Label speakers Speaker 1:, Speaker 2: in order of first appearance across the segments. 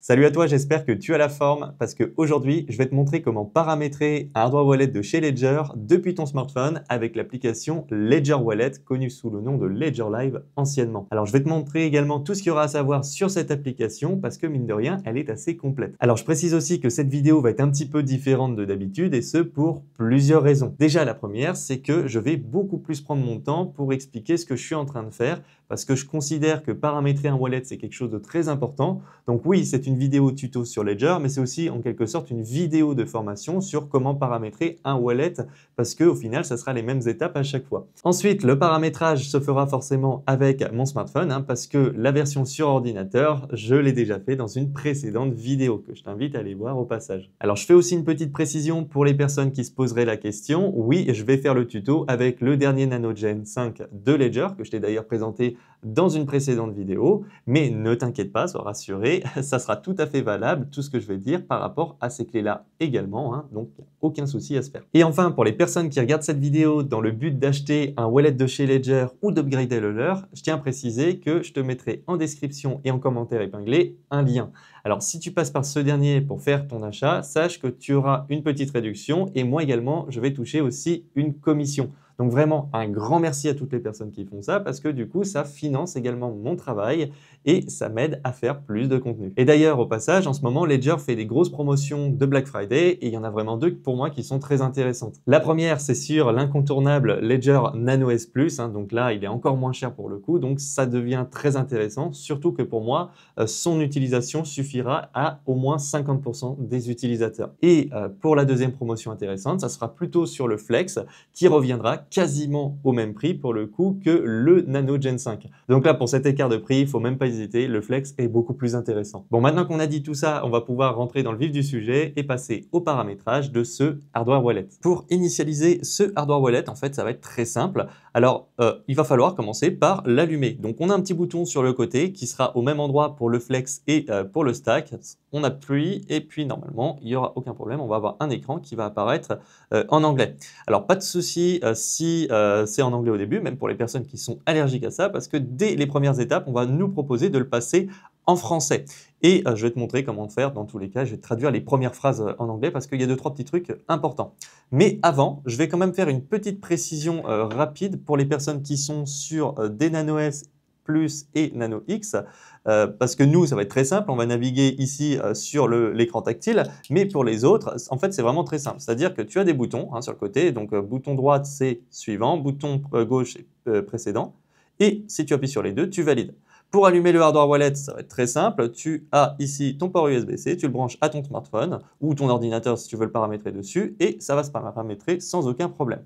Speaker 1: Salut à toi, j'espère que tu as la forme parce qu'aujourd'hui, je vais te montrer comment paramétrer un hardware wallet de chez Ledger depuis ton smartphone avec l'application Ledger Wallet, connue sous le nom de Ledger Live anciennement. Alors, je vais te montrer également tout ce qu'il y aura à savoir sur cette application parce que mine de rien, elle est assez complète. Alors, je précise aussi que cette vidéo va être un petit peu différente de d'habitude et ce pour plusieurs raisons. Déjà, la première, c'est que je vais beaucoup plus prendre mon temps pour expliquer ce que je suis en train de faire parce que je considère que paramétrer un wallet, c'est quelque chose de très important. Donc oui, c'est une vidéo tuto sur Ledger, mais c'est aussi en quelque sorte une vidéo de formation sur comment paramétrer un wallet parce qu'au final, ça sera les mêmes étapes à chaque fois. Ensuite, le paramétrage se fera forcément avec mon smartphone parce que la version sur ordinateur, je l'ai déjà fait dans une précédente vidéo que je t'invite à aller voir au passage. Alors, je fais aussi une petite précision pour les personnes qui se poseraient la question. Oui, je vais faire le tuto avec le dernier Nano Gen 5 de Ledger que je t'ai d'ailleurs présenté dans une précédente vidéo, mais ne t'inquiète pas, sois rassuré, ça sera tout à fait valable, tout ce que je vais dire par rapport à ces clés-là également, donc il n'y a aucun souci à se faire. Et enfin, pour les personnes qui regardent cette vidéo dans le but d'acheter un wallet de chez Ledger ou d'upgrader le leur, je tiens à préciser que je te mettrai en description et en commentaire épinglé un lien. Alors, si tu passes par ce dernier pour faire ton achat, sache que tu auras une petite réduction et moi également, je vais toucher aussi une commission. Donc vraiment, un grand merci à toutes les personnes qui font ça parce que du coup, ça finance également mon travail et ça m'aide à faire plus de contenu. Et d'ailleurs, au passage, en ce moment, Ledger fait des grosses promotions de Black Friday et il y en a vraiment deux pour moi qui sont très intéressantes. La première, c'est sur l'incontournable Ledger Nano S Plus, donc là, il est encore moins cher pour le coup, donc ça devient très intéressant, surtout que pour moi, son utilisation suffira à au moins 50% des utilisateurs. Et pour la deuxième promotion intéressante, ça sera plutôt sur le Flex qui reviendra quasiment au même prix pour le coup que le Nano Gen 5. Donc là, pour cet écart de prix, il ne faut même pas hésiter, le Flex est beaucoup plus intéressant. Bon, maintenant qu'on a dit tout ça, on va pouvoir rentrer dans le vif du sujet et passer au paramétrage de ce hardware wallet. Pour initialiser ce hardware wallet, en fait, ça va être très simple. Alors, il va falloir commencer par l'allumer. Donc, on a un petit bouton sur le côté qui sera au même endroit pour le Flex et pour le Stack. On appuie et puis normalement, il n'y aura aucun problème. On va avoir un écran qui va apparaître en anglais. Alors, pas de souci si c'est en anglais au début, même pour les personnes qui sont allergiques à ça, parce que dès les premières étapes, on va nous proposer de le passer en français. Et je vais te montrer comment faire dans tous les cas. Je vais te traduire les premières phrases en anglais parce qu'il y a 2-3 petits trucs importants. Mais avant, je vais quand même faire une petite précision rapide pour les personnes qui sont sur des Nano S Plus et Nano X. Parce que nous, ça va être très simple. On va naviguer ici sur l'écran tactile. Mais pour les autres, en fait, c'est vraiment très simple. C'est-à-dire que tu as des boutons sur le côté. Donc, bouton droite, c'est suivant. Bouton gauche, c'est précédent. Et si tu appuies sur les deux, tu valides. Pour allumer le hardware wallet, ça va être très simple. Tu as ici ton port USB-C, tu le branches à ton smartphone ou ton ordinateur si tu veux le paramétrer dessus et ça va se paramétrer sans aucun problème.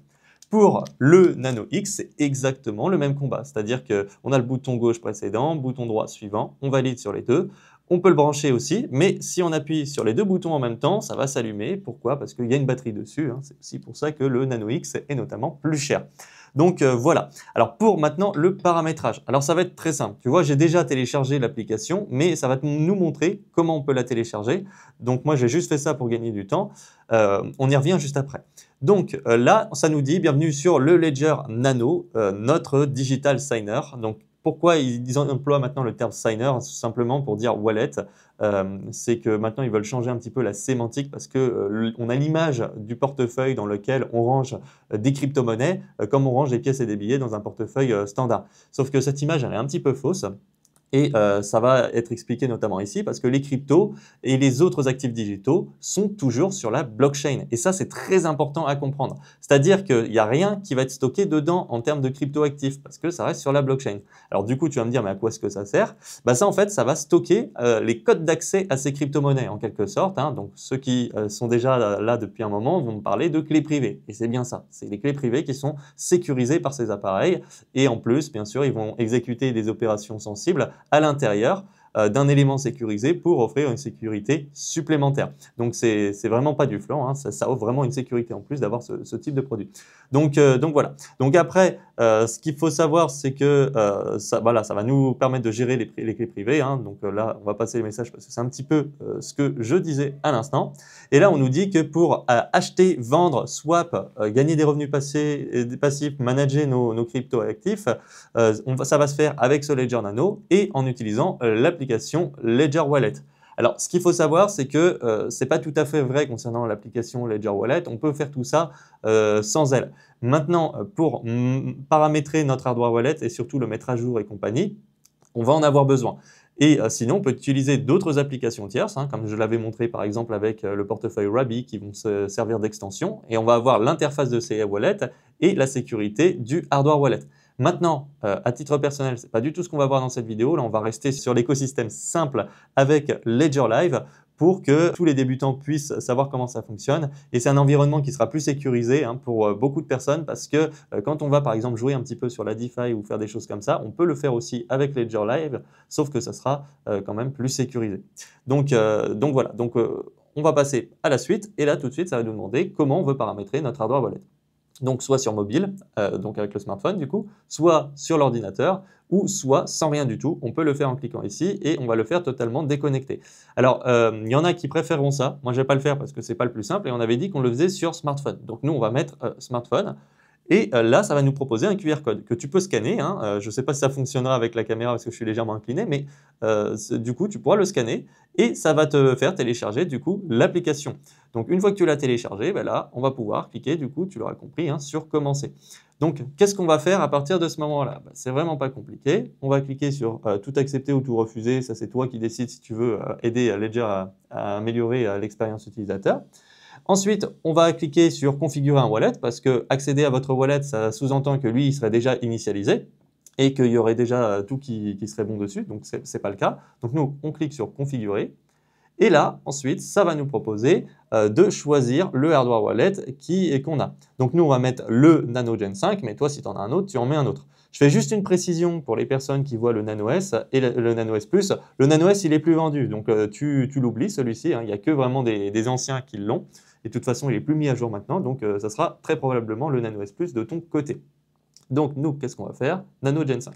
Speaker 1: Pour le Nano X, c'est exactement le même combat. C'est-à-dire qu'on a le bouton gauche précédent, bouton droit suivant, on valide sur les deux. On peut le brancher aussi, mais si on appuie sur les deux boutons en même temps, ça va s'allumer. Pourquoi? Parce qu'il y a une batterie dessus. C'est aussi pour ça que le Nano X est notamment plus cher. Donc voilà. Alors pour maintenant le paramétrage. Alors ça va être très simple. Tu vois, j'ai déjà téléchargé l'application, mais ça va nous montrer comment on peut la télécharger. Donc moi, j'ai juste fait ça pour gagner du temps. On y revient juste après. Donc là, ça nous dit bienvenue sur le Ledger Nano, notre digital signer. Donc pourquoi ils emploient maintenant le terme signer? Simplement pour dire wallet. C'est que maintenant ils veulent changer un petit peu la sémantique parce que on a l'image du portefeuille dans lequel on range des crypto-monnaies comme on range des pièces et des billets dans un portefeuille standard. Sauf que cette image elle est un petit peu fausse. Et ça va être expliqué notamment ici parce que les cryptos et les autres actifs digitaux sont toujours sur la blockchain. Et ça, c'est très important à comprendre. C'est-à-dire qu'il n'y a rien qui va être stocké dedans en termes de crypto-actifs parce que ça reste sur la blockchain. Alors du coup, tu vas me dire, mais à quoi est-ce que ça sert? Ça, en fait, ça va stocker les codes d'accès à ces crypto-monnaies en quelque sorte. Donc ceux qui sont déjà là depuis un moment vont me parler de clés privées. Et c'est bien ça. C'est les clés privées qui sont sécurisées par ces appareils. Et en plus, bien sûr, ils vont exécuter des opérations sensibles à l'intérieur d'un élément sécurisé pour offrir une sécurité supplémentaire. Donc, c'est vraiment pas du flan, ça offre vraiment une sécurité en plus d'avoir ce type de produit. Donc voilà. Donc après, ce qu'il faut savoir, c'est que ça va nous permettre de gérer les clés privées. Donc là, on va passer les messages parce que c'est un petit peu ce que je disais à l'instant. Et là, on nous dit que pour acheter, vendre, swap, gagner des revenus passifs, manager nos crypto-actifs, ça va se faire avec ce Ledger Nano et en utilisant l'application Ledger Wallet. Alors, ce qu'il faut savoir, c'est que ce n'est pas tout à fait vrai concernant l'application Ledger Wallet. On peut faire tout ça sans elle. Maintenant, pour paramétrer notre hardware wallet et surtout le mettre à jour et compagnie, on va en avoir besoin. Et sinon, on peut utiliser d'autres applications tierces, hein, comme je l'avais montré par exemple avec le portefeuille Rabby, qui vont se servir d'extension. Et on va avoir l'interface de ces wallets et la sécurité du hardware wallet. Maintenant, à titre personnel, ce n'est pas du tout ce qu'on va voir dans cette vidéo. Là, on va rester sur l'écosystème simple avec Ledger Live pour que tous les débutants puissent savoir comment ça fonctionne. Et c'est un environnement qui sera plus sécurisé hein, pour beaucoup de personnes parce que quand on va par exemple jouer un petit peu sur la DeFi ou faire des choses comme ça, on peut le faire aussi avec Ledger Live, sauf que ça sera quand même plus sécurisé. Donc voilà, on va passer à la suite et là tout de suite ça va nous demander comment on veut paramétrer notre hardware wallet. Donc soit sur mobile, donc avec le smartphone du coup, soit sur l'ordinateur, ou soit sans rien du tout. On peut le faire en cliquant ici et on va le faire totalement déconnecté. Alors, il y en a qui préféreront ça. Moi, je ne vais pas le faire parce que ce n'est pas le plus simple et on avait dit qu'on le faisait sur smartphone. Donc nous, on va mettre smartphone. Et là, ça va nous proposer un QR code que tu peux scanner. Hein. Je ne sais pas si ça fonctionnera avec la caméra parce que je suis légèrement incliné, mais du coup, tu pourras le scanner et ça va te faire télécharger du coup l'application. Donc, une fois que tu l'as téléchargé, ben là, on va pouvoir cliquer, du coup, tu l'auras compris, hein, sur commencer. Donc, qu'est-ce qu'on va faire à partir de ce moment-là? C'est vraiment pas compliqué. On va cliquer sur tout accepter ou tout refuser. Ça, c'est toi qui décides si tu veux aider Ledger à améliorer l'expérience utilisateur. Ensuite, on va cliquer sur configurer un wallet parce que accéder à votre wallet, ça sous-entend que lui, il serait déjà initialisé et qu'il y aurait déjà tout qui serait bon dessus. Donc, ce n'est pas le cas. Donc, nous, on clique sur configurer. Et là, ensuite, ça va nous proposer de choisir le hardware wallet qu'on a. Donc, nous, on va mettre le Nano Gen 5, mais toi, si tu en as un autre, tu en mets un autre. Je fais juste une précision pour les personnes qui voient le Nano S et le Nano S Plus. Le Nano S, il est plus vendu, donc tu l'oublies celui-ci. Hein, il n'y a que vraiment des anciens qui l'ont. Et de toute façon, il est plus mis à jour maintenant, donc ça sera très probablement le Nano S Plus de ton côté. Donc, nous, qu'est-ce qu'on va faire? Nano Gen 5.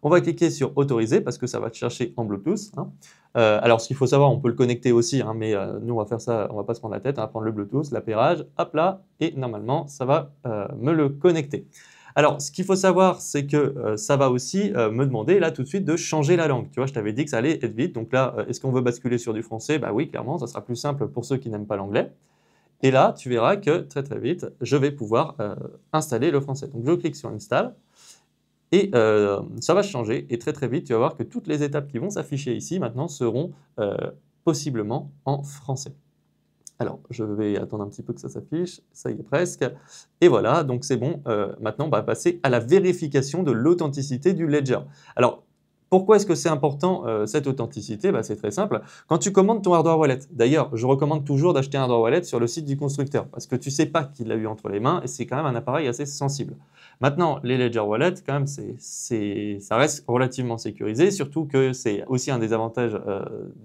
Speaker 1: On va cliquer sur autoriser parce que ça va te chercher en Bluetooth. Hein. Alors, ce qu'il faut savoir, on peut le connecter aussi, hein, mais nous, on va faire ça, on va pas se prendre la tête, on va prendre le Bluetooth, l'appairage, hop là, et normalement, ça va me le connecter. Alors, ce qu'il faut savoir, c'est que ça va aussi me demander là tout de suite de changer la langue. Tu vois, je t'avais dit que ça allait être vite. Donc là, est-ce qu'on veut basculer sur du français? Bah oui, clairement, ça sera plus simple pour ceux qui n'aiment pas l'anglais. Et là, tu verras que très très vite, je vais pouvoir installer le français. Donc, je clique sur Install. Et ça va changer et très très vite, tu vas voir que toutes les étapes qui vont s'afficher ici maintenant seront possiblement en français. Alors, je vais attendre un petit peu que ça s'affiche, ça y est presque. Et voilà, donc c'est bon. Maintenant, on va passer à la vérification de l'authenticité du ledger. Alors, pourquoi est-ce que c'est important cette authenticité? C'est très simple. Quand tu commandes ton hardware wallet, d'ailleurs, je recommande toujours d'acheter un hardware wallet sur le site du constructeur parce que tu ne sais pas qui l'a eu entre les mains et c'est quand même un appareil assez sensible. Maintenant, les Ledger Wallet, quand même, ça reste relativement sécurisé, surtout que c'est aussi un des avantages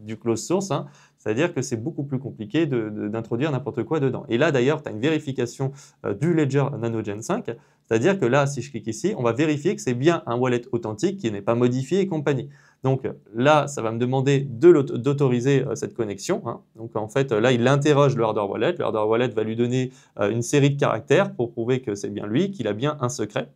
Speaker 1: du closed source, hein, c'est-à-dire que c'est beaucoup plus compliqué d'introduire n'importe quoi dedans. Et là, d'ailleurs, tu as une vérification du Ledger Nano Gen 5, c'est-à-dire que là, si je clique ici, on va vérifier que c'est bien un wallet authentique qui n'est pas modifié et compagnie. Donc là, ça va me demander d'autoriser cette connexion. Hein. Donc en fait, là, il interroge le hardware wallet. Le hardware wallet va lui donner une série de caractères pour prouver que c'est bien lui, qu'il a bien un secret.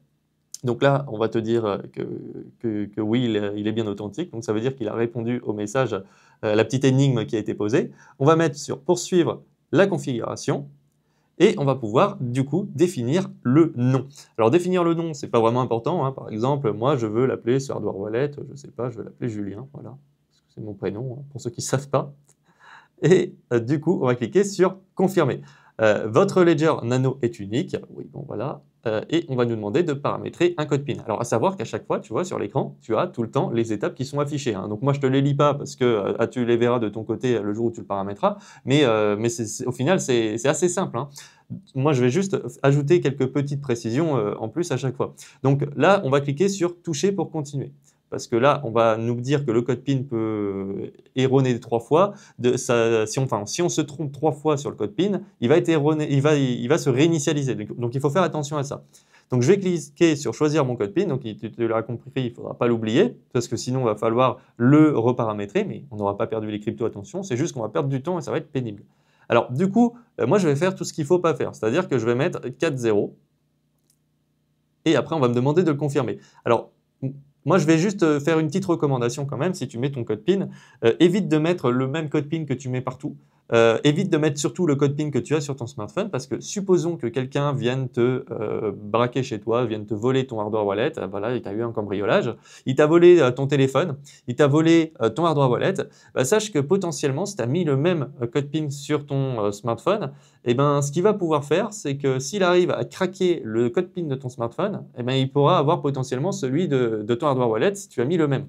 Speaker 1: Donc là, on va te dire que oui, il est bien authentique. Donc ça veut dire qu'il a répondu au message, la petite énigme qui a été posée. On va mettre sur poursuivre la configuration. Et on va pouvoir, du coup, définir le nom. Alors, définir le nom, ce n'est pas vraiment important. Hein. Par exemple, moi, je veux l'appeler sur Hardware Wallet, je ne sais pas, je veux l'appeler Julien, voilà. Parce que c'est mon prénom, hein, pour ceux qui ne savent pas. Et du coup, on va cliquer sur Confirmer. Votre Ledger Nano est unique. Oui, bon, voilà. Et on va nous demander de paramétrer un code PIN. Alors, à savoir qu'à chaque fois, tu vois, sur l'écran, tu as tout le temps les étapes qui sont affichées. Hein. Donc, moi, je ne te les lis pas parce que tu les verras de ton côté le jour où tu le paramétras. Mais au final, c'est assez simple. Hein. Moi, je vais juste ajouter quelques petites précisions en plus à chaque fois. Donc là, on va cliquer sur « Toucher pour continuer ». Parce que là, on va nous dire que le code PIN peut erroner 3 fois. Si on se trompe 3 fois sur le code PIN, il va se réinitialiser. Donc, il faut faire attention à ça. Donc, je vais cliquer sur « Choisir mon code PIN ». Donc, tu l'auras compris, il ne faudra pas l'oublier, parce que sinon, il va falloir le reparamétrer. Mais on n'aura pas perdu les cryptos, attention. C'est juste qu'on va perdre du temps et ça va être pénible. Alors, du coup, moi, je vais faire tout ce qu'il ne faut pas faire. C'est-à-dire que je vais mettre 4 0. Et après, on va me demander de le confirmer. Alors, Moi, je vais juste faire une petite recommandation quand même, si tu mets ton code PIN, évite de mettre le même code PIN que tu mets partout. Évite de mettre surtout le code PIN que tu as sur ton smartphone parce que supposons que quelqu'un vienne te braquer chez toi, vienne te voler ton hardware wallet, voilà, il t'a eu un cambriolage, il t'a volé ton téléphone, il t'a volé ton hardware wallet, bah, sache que potentiellement, si tu as mis le même code PIN sur ton smartphone, eh ben, ce qu'il va pouvoir faire, c'est que s'il arrive à craquer le code PIN de ton smartphone, eh ben, il pourra avoir potentiellement celui de ton hardware wallet si tu as mis le même.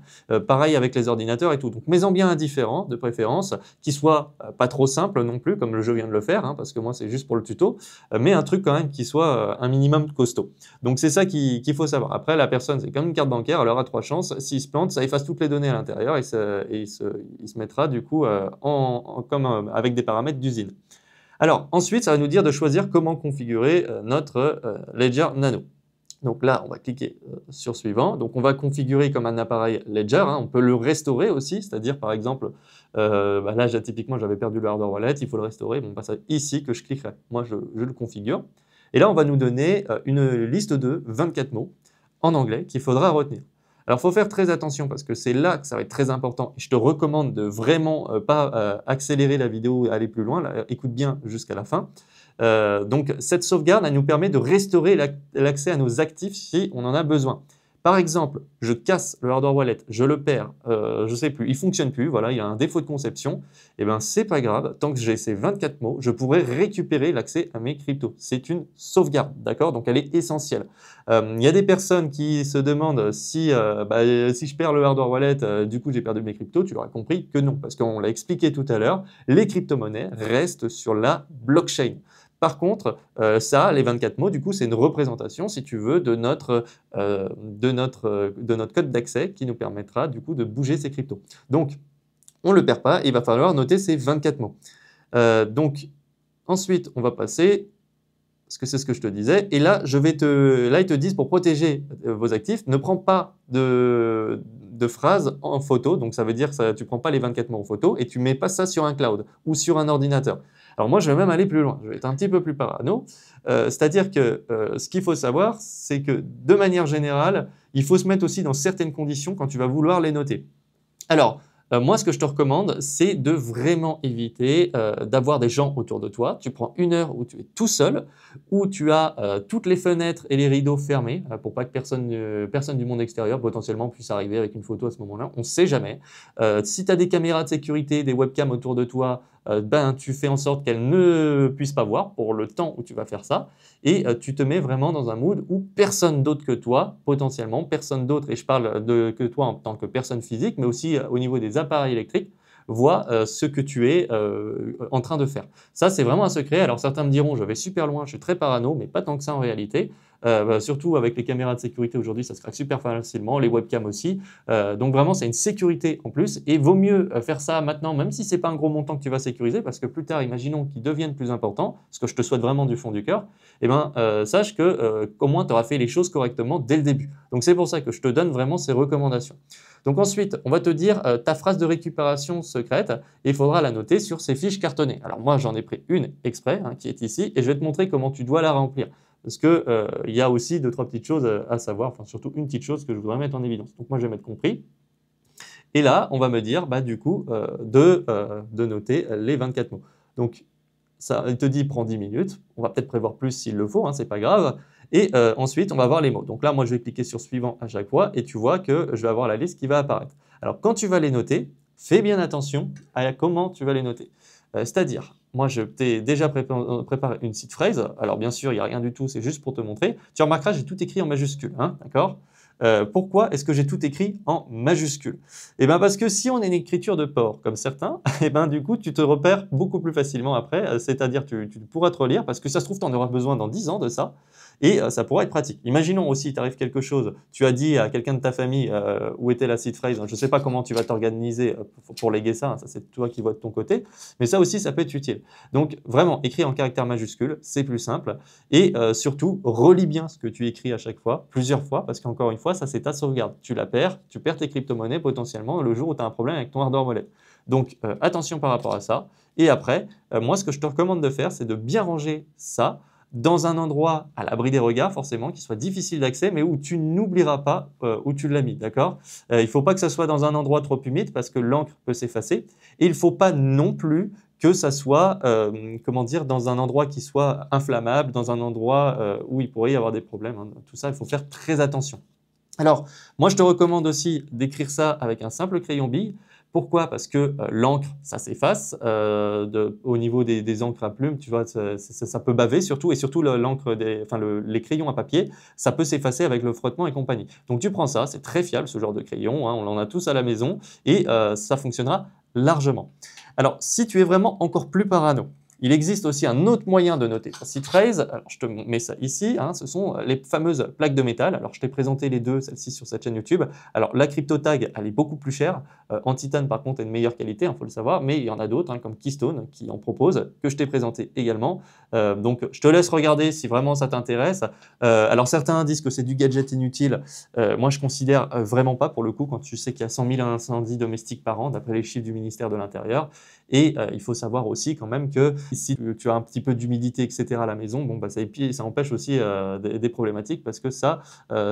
Speaker 1: Pareil avec les ordinateurs et tout. Donc, mets-en bien un différent, de préférence, qui soit pas trop simple non plus, comme le jeu vient de le faire, hein, parce que moi, c'est juste pour le tuto, mais un truc quand même qui soit un minimum costaud. Donc, c'est ça qu'il faut savoir. Après, la personne, c'est comme une carte bancaire, elle aura 3 chances. S'il se plante, ça efface toutes les données à l'intérieur et il se mettra du coup comme avec des paramètres d'usine. Alors, ensuite, ça va nous dire de choisir comment configurer notre Ledger Nano. Donc là, on va cliquer sur suivant. Donc on va configurer comme un appareil Ledger, hein. On peut le restaurer aussi, c'est-à-dire par exemple, bah là typiquement j'avais perdu le hardware wallet, il faut le restaurer. Bon, bah, c'est ici que je cliquerai. Moi je le configure. Et là on va nous donner une liste de 24 mots en anglais qu'il faudra retenir. Alors il faut faire très attention parce que c'est là que ça va être très important. Et je te recommande de vraiment pas accélérer la vidéo et aller plus loin. Là, écoute bien jusqu'à la fin. Donc cette sauvegarde, elle nous permet de restaurer l'accès à nos actifs si on en a besoin. Par exemple, je casse le hardware wallet, je le perds, je ne sais plus, il ne fonctionne plus, voilà, il a un défaut de conception, et bien c'est pas grave, tant que j'ai ces 24 mots, je pourrai récupérer l'accès à mes cryptos. C'est une sauvegarde, d'accord? Donc elle est essentielle. Il y a des personnes qui se demandent si je perds le hardware wallet, du coup j'ai perdu mes cryptos, tu l'auras compris que non, parce qu'on l'a expliqué tout à l'heure, les crypto-monnaies restent sur la blockchain. Par contre, ça, les 24 mots, du coup, c'est une représentation, si tu veux, de notre code d'accès qui nous permettra, du coup, de bouger ces cryptos. Donc, on ne le perd pas, il va falloir noter ces 24 mots. Donc, ensuite, on va passer, parce que c'est ce que je te disais, et là, là, ils te disent, pour protéger vos actifs, ne prends pas de phrases en photo, donc ça veut dire que tu ne prends pas les 24 mots en photo, et tu ne mets pas ça sur un cloud ou sur un ordinateur. Alors moi, je vais même aller plus loin, je vais être un petit peu plus parano, c'est-à-dire que ce qu'il faut savoir, c'est que de manière générale, il faut se mettre aussi dans certaines conditions quand tu vas vouloir les noter. Alors, moi, ce que je te recommande, c'est de vraiment éviter d'avoir des gens autour de toi. Tu prends une heure où tu es tout seul, où tu as toutes les fenêtres et les rideaux fermés pour pas que personne du monde extérieur potentiellement puisse arriver avec une photo à ce moment-là. On ne sait jamais. Si tu as des caméras de sécurité, des webcams autour de toi, tu fais en sorte qu'elles ne puissent pas voir pour le temps où tu vas faire ça. Et tu te mets vraiment dans un mood où personne d'autre que toi, potentiellement, personne d'autre, et je parle que toi en tant que personne physique, mais aussi au niveau des appareils électriques, voit ce que tu es en train de faire. Ça, c'est vraiment un secret. Alors certains me diront, je vais super loin, je suis très parano, mais pas tant que ça en réalité. Surtout avec les caméras de sécurité aujourd'hui, ça se craque super facilement, les webcams aussi. Donc vraiment, c'est une sécurité en plus. Et vaut mieux faire ça maintenant, même si ce n'est pas un gros montant que tu vas sécuriser, parce que plus tard, imaginons qu'il devienne plus important, ce que je te souhaite vraiment du fond du cœur, eh ben, sache qu'au moins, tu auras fait les choses correctement dès le début. Donc c'est pour ça que je te donne vraiment ces recommandations. Donc ensuite, on va te dire ta phrase de récupération secrète et il faudra la noter sur ces fiches cartonnées. Alors moi, j'en ai pris une exprès qui est ici et je vais te montrer comment tu dois la remplir. Parce qu'il y a aussi 2-3 petites choses à savoir, enfin surtout une petite chose que je voudrais mettre en évidence. Donc moi, je vais mettre compris. Et là, on va me dire du coup de noter les 24 mots. Donc ça, il te dit prends 10 minutes. On va peut-être prévoir plus s'il le faut, c'est pas grave. Et ensuite, on va voir les mots. Donc là, moi, je vais cliquer sur suivant à chaque fois et tu vois que je vais avoir la liste qui va apparaître. Alors, quand tu vas les noter, fais bien attention à comment tu vas les noter. C'est-à-dire, moi, je t'ai déjà préparé une seed phrase. Alors, bien sûr, il n'y a rien du tout, c'est juste pour te montrer. Tu remarqueras, j'ai tout écrit en majuscule, d'accord? Pourquoi est-ce que j'ai tout écrit en majuscule? Eh bien parce que si on a une écriture de porc comme certains, eh ben du coup tu te repères beaucoup plus facilement après, c'est-à-dire tu pourras te relire parce que ça se trouve tu en auras besoin dans 10 ans de ça et ça pourra être pratique. Imaginons aussi il t'arrive quelque chose, tu as dit à quelqu'un de ta famille où était la seed phrase, je ne sais pas comment tu vas t'organiser pour léguer ça, ça c'est toi qui vois de ton côté, mais ça aussi ça peut être utile. Donc vraiment écrire en caractères majuscules, c'est plus simple et surtout relis bien ce que tu écris à chaque fois, plusieurs fois, parce qu'encore une fois ça c'est ta sauvegarde. Tu la perds, tu perds tes crypto-monnaies potentiellement le jour où tu as un problème avec ton hardware wallet. Donc attention par rapport à ça. Et après, moi ce que je te recommande de faire, c'est de bien ranger ça dans un endroit à l'abri des regards, forcément, qui soit difficile d'accès, mais où tu n'oublieras pas où tu l'as mis, d'accord? Il ne faut pas que ça soit dans un endroit trop humide parce que l'encre peut s'effacer. Et il ne faut pas non plus que ça soit, comment dire, dans un endroit qui soit inflammable, dans un endroit où il pourrait y avoir des problèmes, hein. Tout ça, il faut faire très attention. Alors, moi, je te recommande aussi d'écrire ça avec un simple crayon bille. Pourquoi? Parce que l'encre, ça s'efface. Au niveau des encres à plumes, tu vois, ça peut baver surtout, et surtout l'encre les crayons à papier, ça peut s'effacer avec le frottement et compagnie. Donc, tu prends ça, c'est très fiable ce genre de crayon, hein, on en a tous à la maison, et ça fonctionnera largement. Alors, si tu es vraiment encore plus parano, il existe aussi un autre moyen de noter ta seed phrase. Alors, je te mets ça ici, hein, ce sont les fameuses plaques de métal. Alors, je t'ai présenté les deux, celle-ci sur cette chaîne YouTube. Alors, la CryptoTag, elle est beaucoup plus chère. En titane, par contre, est de meilleure qualité, il faut le savoir, mais il y en a d'autres, hein, comme Keystone, qui en propose, que je t'ai présenté également. Donc, je te laisse regarder si vraiment ça t'intéresse. Alors, certains disent que c'est du gadget inutile. Moi, je considère vraiment pas, pour le coup, quand tu sais qu'il y a 100 000 incendies domestiques par an, d'après les chiffres du ministère de l'Intérieur. Et il faut savoir aussi quand même que si tu as un petit peu d'humidité, etc. à la maison, bon, bah, ça empêche aussi des problématiques parce que ça,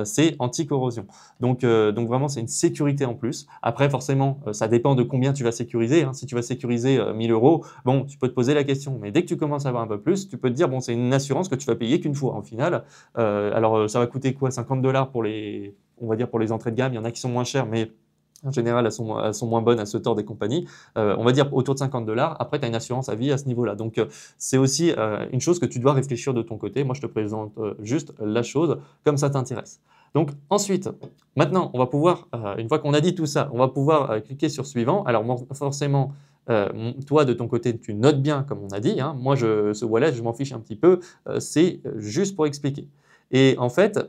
Speaker 1: c'est anti-corrosion. Donc vraiment, c'est une sécurité en plus. Après, forcément, ça dépend de combien tu vas sécuriser, hein. Si tu vas sécuriser 1000 €, bon, tu peux te poser la question. Mais dès que tu commences à avoir un peu plus, tu peux te dire, bon, c'est une assurance que tu vas payer qu'une fois. Au final, alors ça va coûter quoi? 50 $ pour on va dire pour les entrées de gamme. Il y en a qui sont moins chères, mais en général, elles sont moins bonnes à ce tort des compagnies. On va dire autour de 50 $. Après, tu as une assurance à vie à ce niveau-là. Donc, c'est aussi une chose que tu dois réfléchir de ton côté. Moi, je te présente juste la chose comme ça t'intéresse. Donc, ensuite, maintenant, on va pouvoir, une fois qu'on a dit tout ça, on va pouvoir cliquer sur suivant. Alors, forcément, toi, de ton côté, tu notes bien, comme on a dit, hein. Moi, ce wallet, je m'en fiche un petit peu. C'est juste pour expliquer. Et en fait,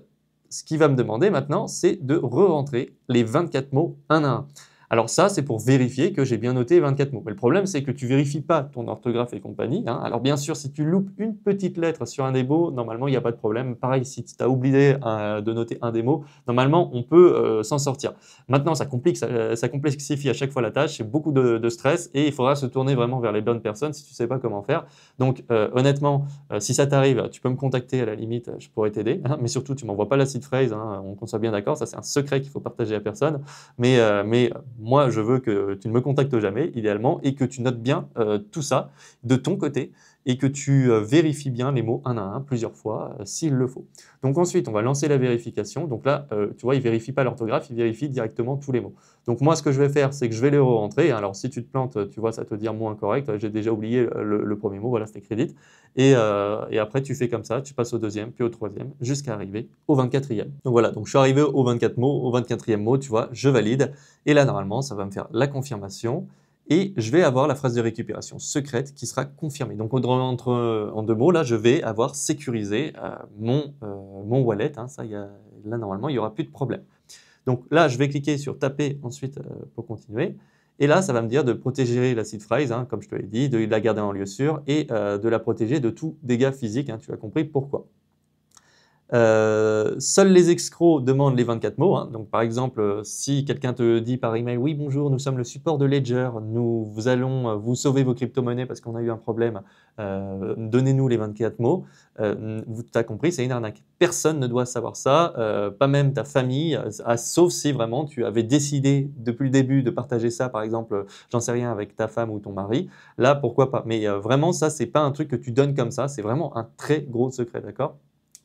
Speaker 1: ce qu'il va me demander maintenant, c'est de re-rentrer les 24 mots un à un. Alors ça, c'est pour vérifier que j'ai bien noté 24 mots. Mais le problème, c'est que tu ne vérifies pas ton orthographe et compagnie, hein. Alors bien sûr, si tu loupes une petite lettre sur un des mots, normalement, il n'y a pas de problème. Pareil, si tu as oublié de noter un des mots, normalement, on peut s'en sortir. Maintenant, ça complexifie à chaque fois la tâche, c'est beaucoup de stress et il faudra se tourner vraiment vers les bonnes personnes si tu ne sais pas comment faire. Donc honnêtement, si ça t'arrive, tu peux me contacter à la limite, je pourrais t'aider, hein, mais surtout, tu ne m'envoies pas la seed phrase, hein, qu'on soit bien d'accord, ça c'est un secret qu'il faut partager à personne. Mais moi, je veux que tu ne me contactes jamais, idéalement, et que tu notes bien tout ça de ton côté et que tu vérifies bien les mots un à un, plusieurs fois, s'il le faut. Donc ensuite, on va lancer la vérification. Donc là, tu vois, il ne vérifie pas l'orthographe, il vérifie directement tous les mots. Donc moi, ce que je vais faire, c'est que je vais les re-rentrer. Alors si tu te plantes, tu vois, ça te dit un mot incorrect. J'ai déjà oublié le premier mot, voilà, c'était crédit. Et après, tu fais comme ça, tu passes au deuxième, puis au troisième, jusqu'à arriver au 24e. Donc voilà, donc je suis arrivé au 24 mots, au 24e mot, tu vois, je valide. Et là, normalement, ça va me faire la confirmation. Et je vais avoir la phrase de récupération secrète qui sera confirmée. Donc en deux mots, là, je vais avoir sécurisé mon wallet, hein. Là, normalement, il n'y aura plus de problème. Donc là, je vais cliquer sur taper ensuite pour continuer. Et là, ça va me dire de protéger la seed phrase, hein, comme je te l'ai dit, de la garder en lieu sûr et de la protéger de tout dégât physique, hein. Tu as compris pourquoi. Seuls les escrocs demandent les 24 mots, hein. Donc par exemple, si quelqu'un te dit par email, oui bonjour, nous sommes le support de Ledger, nous allons vous sauver vos crypto-monnaies parce qu'on a eu un problème, donnez-nous les 24 mots, tu as compris, c'est une arnaque. Personne ne doit savoir ça, pas même ta famille, sauf si vraiment tu avais décidé depuis le début de partager ça, par exemple, j'en sais rien, avec ta femme ou ton mari, là pourquoi pas. Mais vraiment ça, c'est pas un truc que tu donnes comme ça, c'est vraiment un très gros secret, d'accord?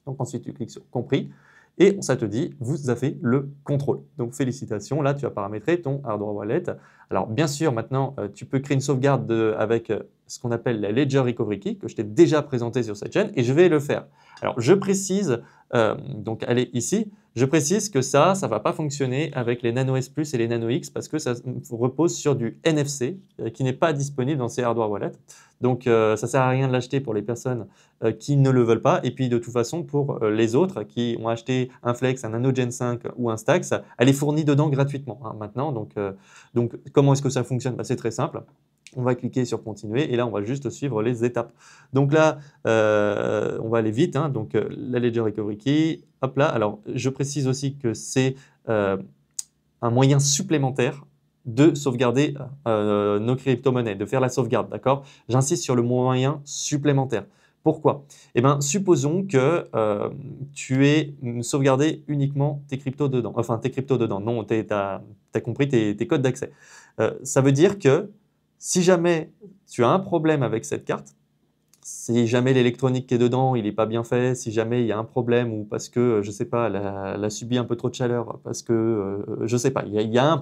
Speaker 1: Donc ensuite, tu cliques sur compris et ça te dit vous avez le contrôle. Donc félicitations, là tu as paramétré ton hardware wallet. Alors bien sûr, maintenant tu peux créer une sauvegarde avec ce qu'on appelle la Ledger Recovery Key que je t'ai déjà présenté sur cette chaîne et je vais le faire. Alors je précise, donc elle est ici, je précise que ça ne va pas fonctionner avec les Nano S Plus et les Nano X parce que ça repose sur du NFC qui n'est pas disponible dans ces hardware wallets. Donc ça ne sert à rien de l'acheter pour les personnes qui ne le veulent pas. Et puis de toute façon, pour les autres qui ont acheté un Flex, un Nano Gen 5 ou un Stax, elle est fournie dedans gratuitement, hein, maintenant. Donc comment est-ce que ça fonctionne? C'est très simple. On va cliquer sur continuer et là on va juste suivre les étapes. Donc là on va aller vite, hein. Donc la Ledger Recovery Key, hop là. Alors je précise aussi que c'est un moyen supplémentaire de sauvegarder nos crypto-monnaies, de faire la sauvegarde, d'accord? J'insiste sur le moyen supplémentaire. Pourquoi? Eh bien, supposons que tu aies sauvegardé uniquement tes cryptos dedans. Enfin, tes cryptos dedans. Non, tu as compris tes codes d'accès. Ça veut dire que si jamais tu as un problème avec cette carte, si jamais l'électronique qui est dedans, il n'est pas bien fait, si jamais il y a un problème ou parce que, je ne sais pas, elle a subi un peu trop de chaleur, parce que, je ne sais pas, il y a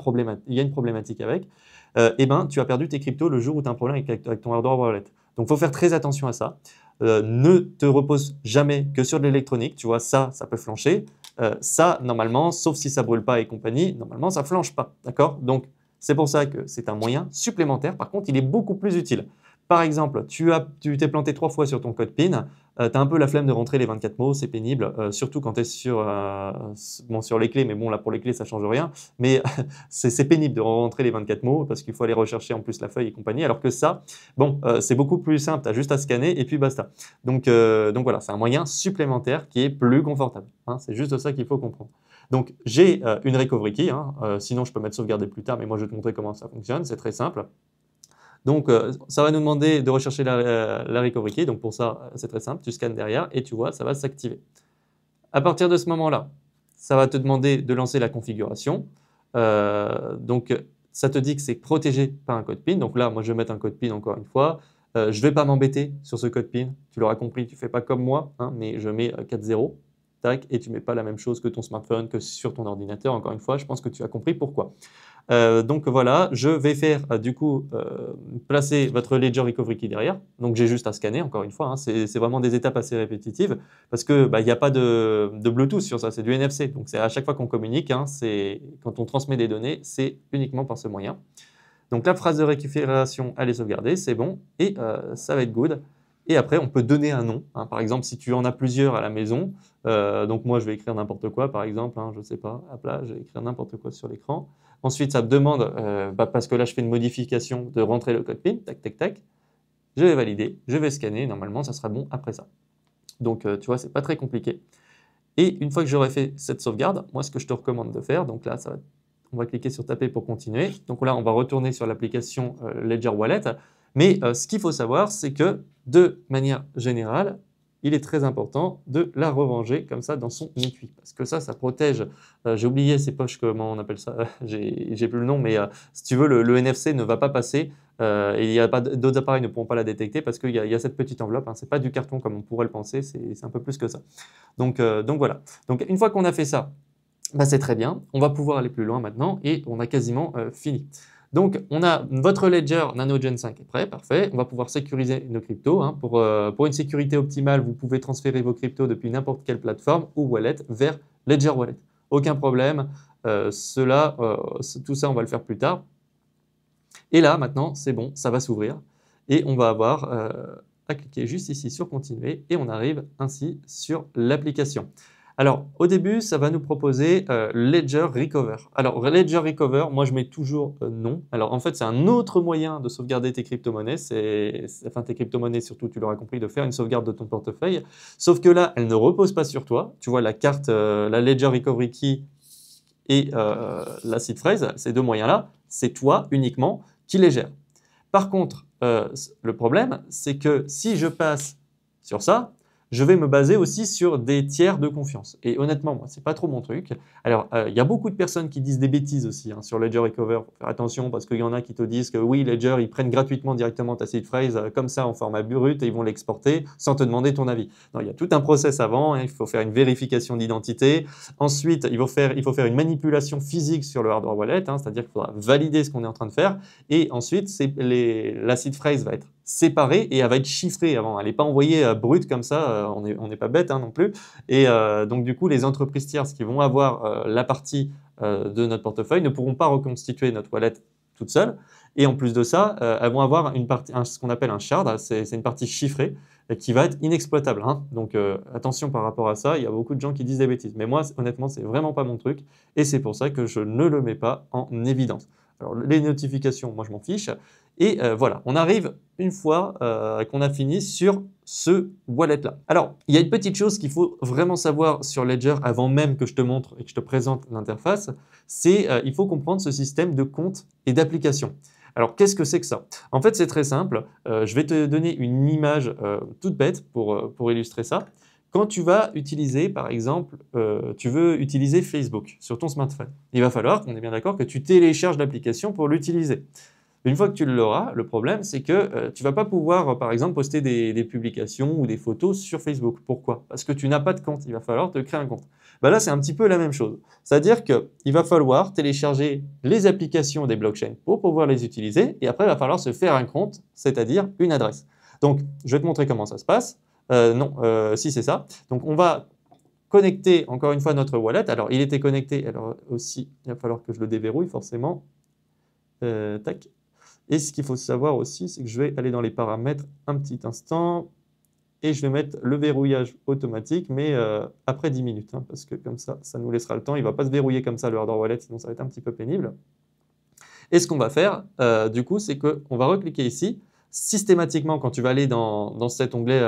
Speaker 1: une problématique avec, eh ben, tu as perdu tes cryptos le jour où tu as un problème avec ton hardware wallet. Donc, il faut faire très attention à ça. Ne te repose jamais que sur de l'électronique. Tu vois, ça peut flancher. Ça, normalement, sauf si ça ne brûle pas et compagnie, normalement, ça ne flanche pas. D'accord? Donc, c'est pour ça que c'est un moyen supplémentaire. Par contre, il est beaucoup plus utile. Par exemple, tu t'es planté 3 fois sur ton code PIN, tu as un peu la flemme de rentrer les 24 mots, c'est pénible, surtout quand tu es sur les clés, mais bon, là pour les clés, ça ne change rien, mais c'est pénible de rentrer les 24 mots parce qu'il faut aller rechercher en plus la feuille et compagnie, alors que ça, bon, c'est beaucoup plus simple, tu as juste à scanner et puis basta. Donc voilà, c'est un moyen supplémentaire qui est plus confortable, hein, c'est juste ça qu'il faut comprendre. Donc j'ai une recovery key, hein, sinon je peux mettre sauvegarder plus tard, mais moi je vais te montrer comment ça fonctionne, c'est très simple. Donc, ça va nous demander de rechercher la recovery key. Donc, pour ça, c'est très simple. Tu scannes derrière et tu vois, ça va s'activer. À partir de ce moment-là, ça va te demander de lancer la configuration. Donc, ça te dit que c'est protégé par un code PIN. Donc là, moi, je vais mettre un code PIN encore une fois. Je ne vais pas m'embêter sur ce code PIN. Tu l'auras compris, tu ne fais pas comme moi, hein, mais je mets 4-0. Tac, et tu ne mets pas la même chose que ton smartphone, que sur ton ordinateur. Encore une fois, je pense que tu as compris pourquoi. Donc voilà, je vais faire du coup placer votre Ledger Recovery Key derrière. Donc j'ai juste à scanner, encore une fois, hein, c'est vraiment des étapes assez répétitives parce que il n'y a pas de Bluetooth sur ça, c'est du NFC. Donc c'est à chaque fois qu'on communique, hein, quand on transmet des données, c'est uniquement par ce moyen. Donc la phrase de récupération, elle est sauvegardée, c'est bon, et ça va être good. Et après, on peut donner un nom, hein. Par exemple, si tu en as plusieurs à la maison, donc moi je vais écrire n'importe quoi, par exemple, hein, je ne sais pas, hop là, je vais écrire n'importe quoi sur l'écran. Ensuite, ça me demande, parce que là je fais une modification, de rentrer le code PIN, tac, tac, tac. Je vais valider, je vais scanner, normalement ça sera bon après ça. Donc tu vois, c'est pas très compliqué. Et une fois que j'aurai fait cette sauvegarde, moi ce que je te recommande de faire, donc là on va cliquer sur taper pour continuer. Donc là, on va retourner sur l'application Ledger Wallet. Mais ce qu'il faut savoir, c'est que de manière générale, il est très important de la re-ranger comme ça dans son étui. Parce que ça protège. J'ai oublié ces poches, comment on appelle ça, j'ai plus le nom, mais si tu veux, le NFC ne va pas passer. Et il y a pas d'autres appareils ne pourront pas la détecter parce qu'il y a cette petite enveloppe. Hein, ce n'est pas du carton comme on pourrait le penser, c'est un peu plus que ça. Donc voilà. Donc une fois qu'on a fait ça, bah, c'est très bien, on va pouvoir aller plus loin maintenant et on a quasiment fini. Donc, on a votre Ledger Nano Gen 5 est prêt, parfait. On va pouvoir sécuriser nos cryptos, hein. Pour une sécurité optimale, vous pouvez transférer vos cryptos depuis n'importe quelle plateforme ou wallet vers Ledger Wallet. Aucun problème, tout ça, on va le faire plus tard. Et là, maintenant, c'est bon, ça va s'ouvrir et on va avoir à cliquer juste ici sur Continuer et on arrive ainsi sur l'application. Alors, au début, ça va nous proposer Ledger Recover. Alors, Ledger Recover, moi, je mets toujours non. Alors, en fait, c'est un autre moyen de sauvegarder tes crypto-monnaies. Enfin, tes crypto-monnaies, surtout, tu l'auras compris, de faire une sauvegarde de ton portefeuille. Sauf que là, elle ne repose pas sur toi. Tu vois, la carte, la Ledger Recovery Key et la seed phrase, ces deux moyens-là, c'est toi uniquement qui les gère. Par contre, le problème, c'est que si je passe sur ça, je vais me baser aussi sur des tiers de confiance. Et honnêtement, moi, ce n'est pas trop mon truc. Alors, il y a beaucoup de personnes qui disent des bêtises aussi hein, sur Ledger Recover. Faut faire attention parce qu'il y en a qui te disent que oui, Ledger, ils prennent gratuitement directement ta seed phrase comme ça en format brut et ils vont l'exporter sans te demander ton avis. Non, il y a tout un process avant. Hein, il faut faire une vérification d'identité. Ensuite, il faut faire une manipulation physique sur le hardware wallet, hein, c'est-à-dire qu'il faudra valider ce qu'on est en train de faire. Et ensuite, la seed phrase va être séparée et elle va être chiffrée avant. Elle n'est pas envoyée brute comme ça, on n'est pas bête hein, non plus. Et donc du coup, les entreprises tierces qui vont avoir la partie de notre portefeuille ne pourront pas reconstituer notre wallet toute seule. Et en plus de ça, elles vont avoir ce qu'on appelle un shard, c'est une partie chiffrée qui va être inexploitable. Hein. Donc attention par rapport à ça, il y a beaucoup de gens qui disent des bêtises. Mais moi, honnêtement, c'est vraiment pas mon truc et c'est pour ça que je ne le mets pas en évidence. Alors les notifications, moi je m'en fiche. Et voilà, on arrive une fois qu'on a fini sur ce wallet-là. Alors, il y a une petite chose qu'il faut vraiment savoir sur Ledger avant même que je te montre et que je te présente l'interface, c'est il faut comprendre ce système de compte et d'application. Alors, qu'est-ce que c'est que ça? En fait, c'est très simple. Je vais te donner une image toute bête pour illustrer ça. Quand tu vas utiliser, par exemple, tu veux utiliser Facebook sur ton smartphone, il va falloir, on est bien d'accord, que tu télécharges l'application pour l'utiliser. Une fois que tu l'auras, le problème, c'est que tu ne vas pas pouvoir, par exemple, poster des publications ou des photos sur Facebook. Pourquoi? Parce que tu n'as pas de compte. Il va falloir te créer un compte. Ben là, c'est un petit peu la même chose. C'est-à-dire qu'il va falloir télécharger les applications des blockchains pour pouvoir les utiliser. Et après, il va falloir se faire un compte, c'est-à-dire une adresse. Donc, je vais te montrer comment ça se passe. Non, si c'est ça. Donc, on va connecter encore une fois notre wallet. Alors, il était connecté. Alors aussi, il va falloir que je le déverrouille forcément. Tac. Et ce qu'il faut savoir aussi, c'est que je vais aller dans les paramètres un petit instant et je vais mettre le verrouillage automatique, mais après 10 minutes, hein, parce que comme ça nous laissera le temps. Il ne va pas se verrouiller comme ça le hardware wallet, sinon ça va être un petit peu pénible. Et ce qu'on va faire, du coup, c'est qu'on va recliquer ici. Systématiquement, quand tu vas aller dans cet onglet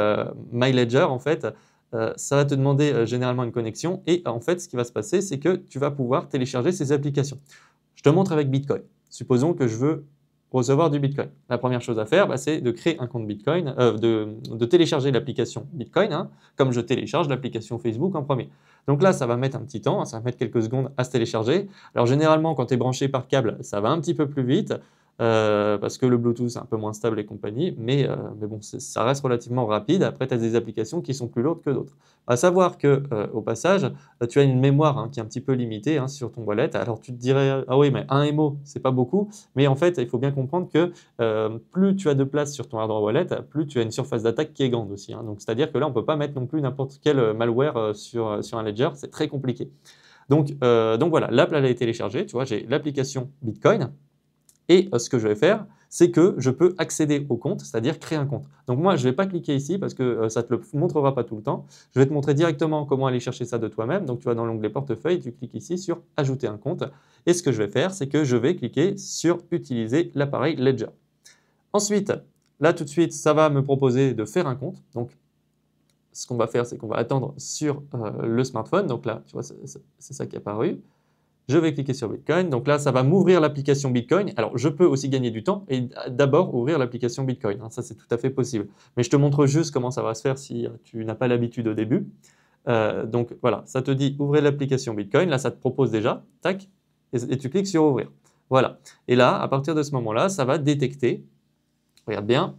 Speaker 1: My Ledger, en fait, ça va te demander généralement une connexion. Et en fait, ce qui va se passer, c'est que tu vas pouvoir télécharger ces applications. Je te montre avec Bitcoin. Supposons que je veux recevoir du Bitcoin. La première chose à faire, c'est de créer un compte Bitcoin, de télécharger l'application Bitcoin, hein, comme je télécharge l'application Facebook en premier. Donc là, ça va mettre un petit temps, ça va mettre quelques secondes à se télécharger. Alors généralement, quand tu es branché par câble, ça va un petit peu plus vite, parce que le Bluetooth est un peu moins stable et compagnie, mais bon, ça reste relativement rapide. Après, tu as des applications qui sont plus lourdes que d'autres. À savoir que, au passage, tu as une mémoire hein, qui est un petit peu limitée hein, sur ton wallet. Alors tu te dirais, ah oui, mais 1 MO, c'est pas beaucoup. Mais en fait, il faut bien comprendre que plus tu as de place sur ton hardware wallet, plus tu as une surface d'attaque qui est grande aussi. Hein. Donc c'est-à-dire que là, on ne peut pas mettre non plus n'importe quel malware sur un ledger. C'est très compliqué. Donc voilà, l'app, elle est téléchargée. Tu vois, j'ai l'application Bitcoin. Et ce que je vais faire, c'est que je peux accéder au compte, c'est-à-dire créer un compte. Donc moi, je ne vais pas cliquer ici parce que ça ne te le montrera pas tout le temps. Je vais te montrer directement comment aller chercher ça de toi-même. Donc tu vas dans l'onglet portefeuille, tu cliques ici sur ajouter un compte. Et ce que je vais faire, c'est que je vais cliquer sur utiliser l'appareil Ledger. Ensuite, là tout de suite, ça va me proposer de faire un compte. Donc ce qu'on va faire, c'est qu'on va attendre sur le smartphone. Donc là, tu vois, c'est ça qui est apparu. Je vais cliquer sur Bitcoin. Donc là, ça va m'ouvrir l'application Bitcoin. Alors, je peux aussi gagner du temps et d'abord ouvrir l'application Bitcoin. Ça, c'est tout à fait possible. Mais je te montre juste comment ça va se faire si tu n'as pas l'habitude au début. Donc voilà, ça te dit ouvrir l'application Bitcoin. Là, ça te propose déjà. Tac. Et tu cliques sur ouvrir. Voilà. Et là, à partir de ce moment-là, ça va détecter. Regarde bien.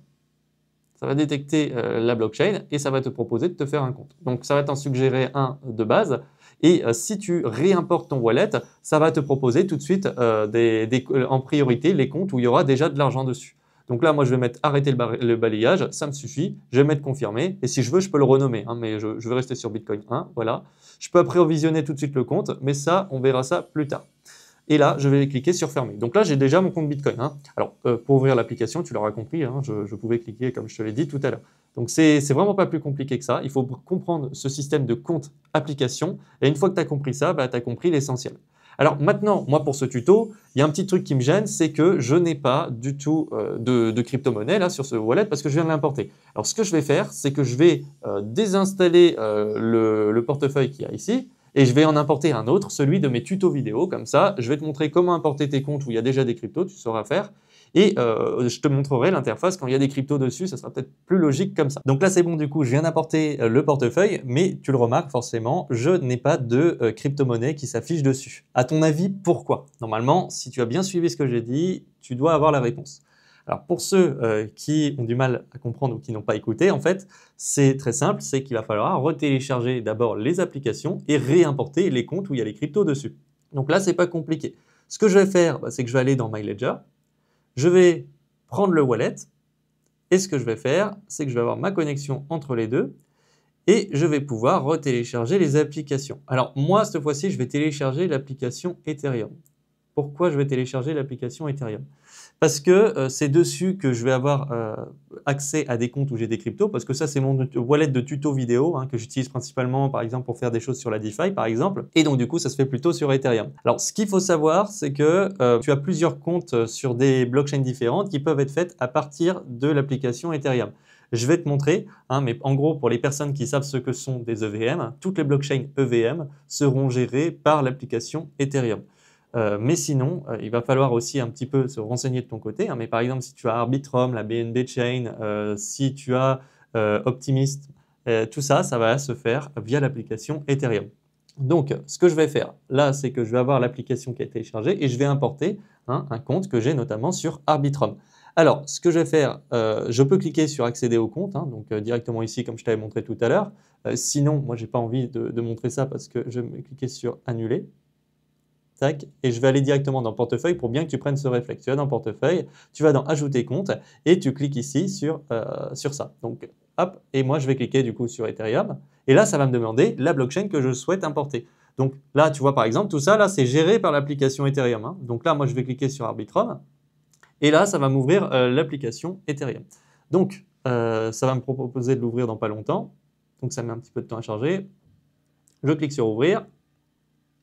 Speaker 1: Ça va détecter la blockchain et ça va te proposer de te faire un compte. Donc, ça va t'en suggérer un de base. Et si tu réimportes ton wallet, ça va te proposer tout de suite en priorité les comptes où il y aura déjà de l'argent dessus. Donc là, moi, je vais mettre arrêter le balayage, ça me suffit. Je vais mettre confirmer. Et si je veux, je peux le renommer. Hein, mais je vais rester sur Bitcoin 1. Voilà. Je peux approvisionner tout de suite le compte, mais ça, on verra ça plus tard. Et là, je vais cliquer sur fermer. Donc là, j'ai déjà mon compte Bitcoin. Hein. Alors, pour ouvrir l'application, tu l'auras compris, hein, je pouvais cliquer comme je te l'ai dit tout à l'heure. Donc, c'est vraiment pas plus compliqué que ça. Il faut comprendre ce système de compte application. Et une fois que tu as compris ça, tu as compris l'essentiel. Alors maintenant, moi, pour ce tuto, il y a un petit truc qui me gêne, c'est que je n'ai pas du tout de crypto-monnaie là sur ce wallet parce que je viens de l'importer. Alors, ce que je vais faire, c'est que je vais désinstaller le portefeuille qu'il y a ici. Et je vais en importer un autre, celui de mes tutos vidéo, comme ça, je vais te montrer comment importer tes comptes où il y a déjà des cryptos, tu sauras faire. Et je te montrerai l'interface quand il y a des cryptos dessus, ça sera peut-être plus logique comme ça. Donc là, c'est bon, du coup, je viens d'importer le portefeuille, mais tu le remarques forcément, je n'ai pas de crypto-monnaie qui s'affiche dessus. À ton avis, pourquoi? Normalement, si tu as bien suivi ce que j'ai dit, tu dois avoir la réponse. Alors pour ceux qui ont du mal à comprendre ou qui n'ont pas écouté, en fait, c'est très simple, c'est qu'il va falloir retélécharger d'abord les applications et réimporter les comptes où il y a les cryptos dessus. Donc là, c'est pas compliqué. Ce que je vais faire, c'est que je vais aller dans My Ledger, je vais prendre le wallet, et ce que je vais faire, c'est que je vais avoir ma connexion entre les deux, et je vais pouvoir retélécharger les applications. Alors moi, cette fois-ci, je vais télécharger l'application Ethereum. Pourquoi je vais télécharger l'application Ethereum? Parce que c'est dessus que je vais avoir accès à des comptes où j'ai des cryptos, parce que ça, c'est mon wallet de tuto vidéo hein, que j'utilise principalement, par exemple, pour faire des choses sur la DeFi, par exemple. Et donc, du coup, ça se fait plutôt sur Ethereum. Alors, ce qu'il faut savoir, c'est que tu as plusieurs comptes sur des blockchains différentes qui peuvent être faites à partir de l'application Ethereum. Je vais te montrer, hein, mais en gros, pour les personnes qui savent ce que sont des EVM, toutes les blockchains EVM seront gérées par l'application Ethereum. Mais sinon, il va falloir aussi un petit peu se renseigner de ton côté, hein. Mais par exemple, si tu as Arbitrum, la BNB Chain, si tu as Optimist, tout ça, ça va se faire via l'application Ethereum. Donc, ce que je vais faire là, c'est que je vais avoir l'application qui a été téléchargée et je vais importer un compte que j'ai notamment sur Arbitrum. Alors, ce que je vais faire, je peux cliquer sur accéder au compte, hein, donc directement ici, comme je t'avais montré tout à l'heure. Sinon, moi, je n'ai pas envie de montrer ça parce que je vais cliquer sur annuler. Tac, et je vais aller directement dans portefeuille pour bien que tu prennes ce réflexe. Tu vas dans portefeuille, tu vas dans ajouter compte et tu cliques ici sur ça. Donc, hop, et moi, je vais cliquer du coup sur Ethereum. Et là, ça va me demander la blockchain que je souhaite importer. Donc là, tu vois par exemple, tout ça, là, c'est géré par l'application Ethereum, hein. Donc là, moi, je vais cliquer sur Arbitrum. Et là, ça va m'ouvrir l'application Ethereum. Donc, ça va me proposer de l'ouvrir dans pas longtemps. Donc, ça met un petit peu de temps à charger. Je clique sur ouvrir.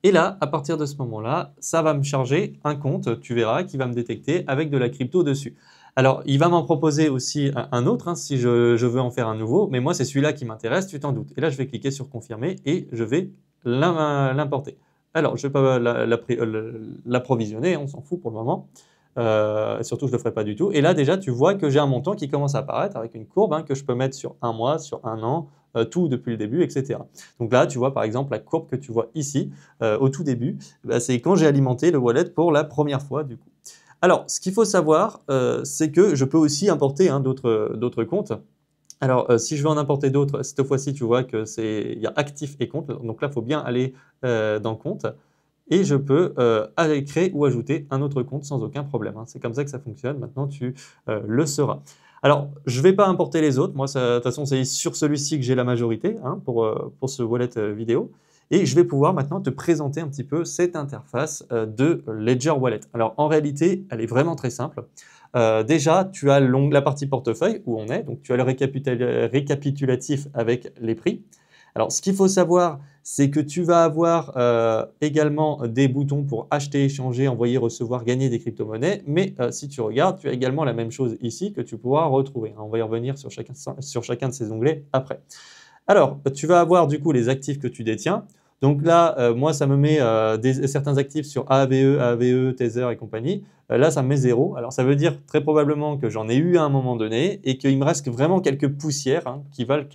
Speaker 1: Et là, à partir de ce moment-là, ça va me charger un compte, tu verras, qui va me détecter avec de la crypto dessus. Alors, il va m'en proposer aussi un autre, hein, si je veux en faire un nouveau, mais moi, c'est celui-là qui m'intéresse, tu t'en doutes. Et là, je vais cliquer sur confirmer et je vais l'importer. Alors, je ne vais pas l'approvisionner, on s'en fout pour le moment. Surtout, je ne le ferai pas du tout. Et là, déjà, tu vois que j'ai un montant qui commence à apparaître avec une courbe, hein, que je peux mettre sur un mois, sur un an, tout depuis le début, etc. Donc là, tu vois par exemple la courbe que tu vois ici, au tout début, bah, c'est quand j'ai alimenté le wallet pour la première fois du coup. Alors, ce qu'il faut savoir, c'est que je peux aussi importer d'autres comptes. Alors, si je veux en importer d'autres, cette fois-ci, tu vois il y a actif et compte. Donc là, il faut bien aller dans compte. Et je peux aller créer ou ajouter un autre compte sans aucun problème, hein. C'est comme ça que ça fonctionne. Maintenant, tu le sauras. Alors, je ne vais pas importer les autres. Moi, de toute façon, c'est sur celui-ci que j'ai la majorité, hein, pour ce wallet vidéo. Et je vais pouvoir maintenant te présenter un petit peu cette interface de Ledger Wallet. Alors, en réalité, elle est vraiment très simple. Déjà, tu as la partie portefeuille où on est. Donc, tu as le récapitulatif avec les prix. Alors, ce qu'il faut savoir, c'est que tu vas avoir également des boutons pour acheter, échanger, envoyer, recevoir, gagner des crypto-monnaies. Mais si tu regardes, tu as également la même chose ici que tu pourras retrouver. On va y revenir sur chacun de ces onglets après. Alors, tu vas avoir du coup les actifs que tu détiens. Donc là, moi, ça me met certains actifs sur AAVE, AAVE, Tether et compagnie. Là, ça me met 0. Alors, ça veut dire très probablement que j'en ai eu à un moment donné et qu'il me reste vraiment quelques poussières, hein, qui valent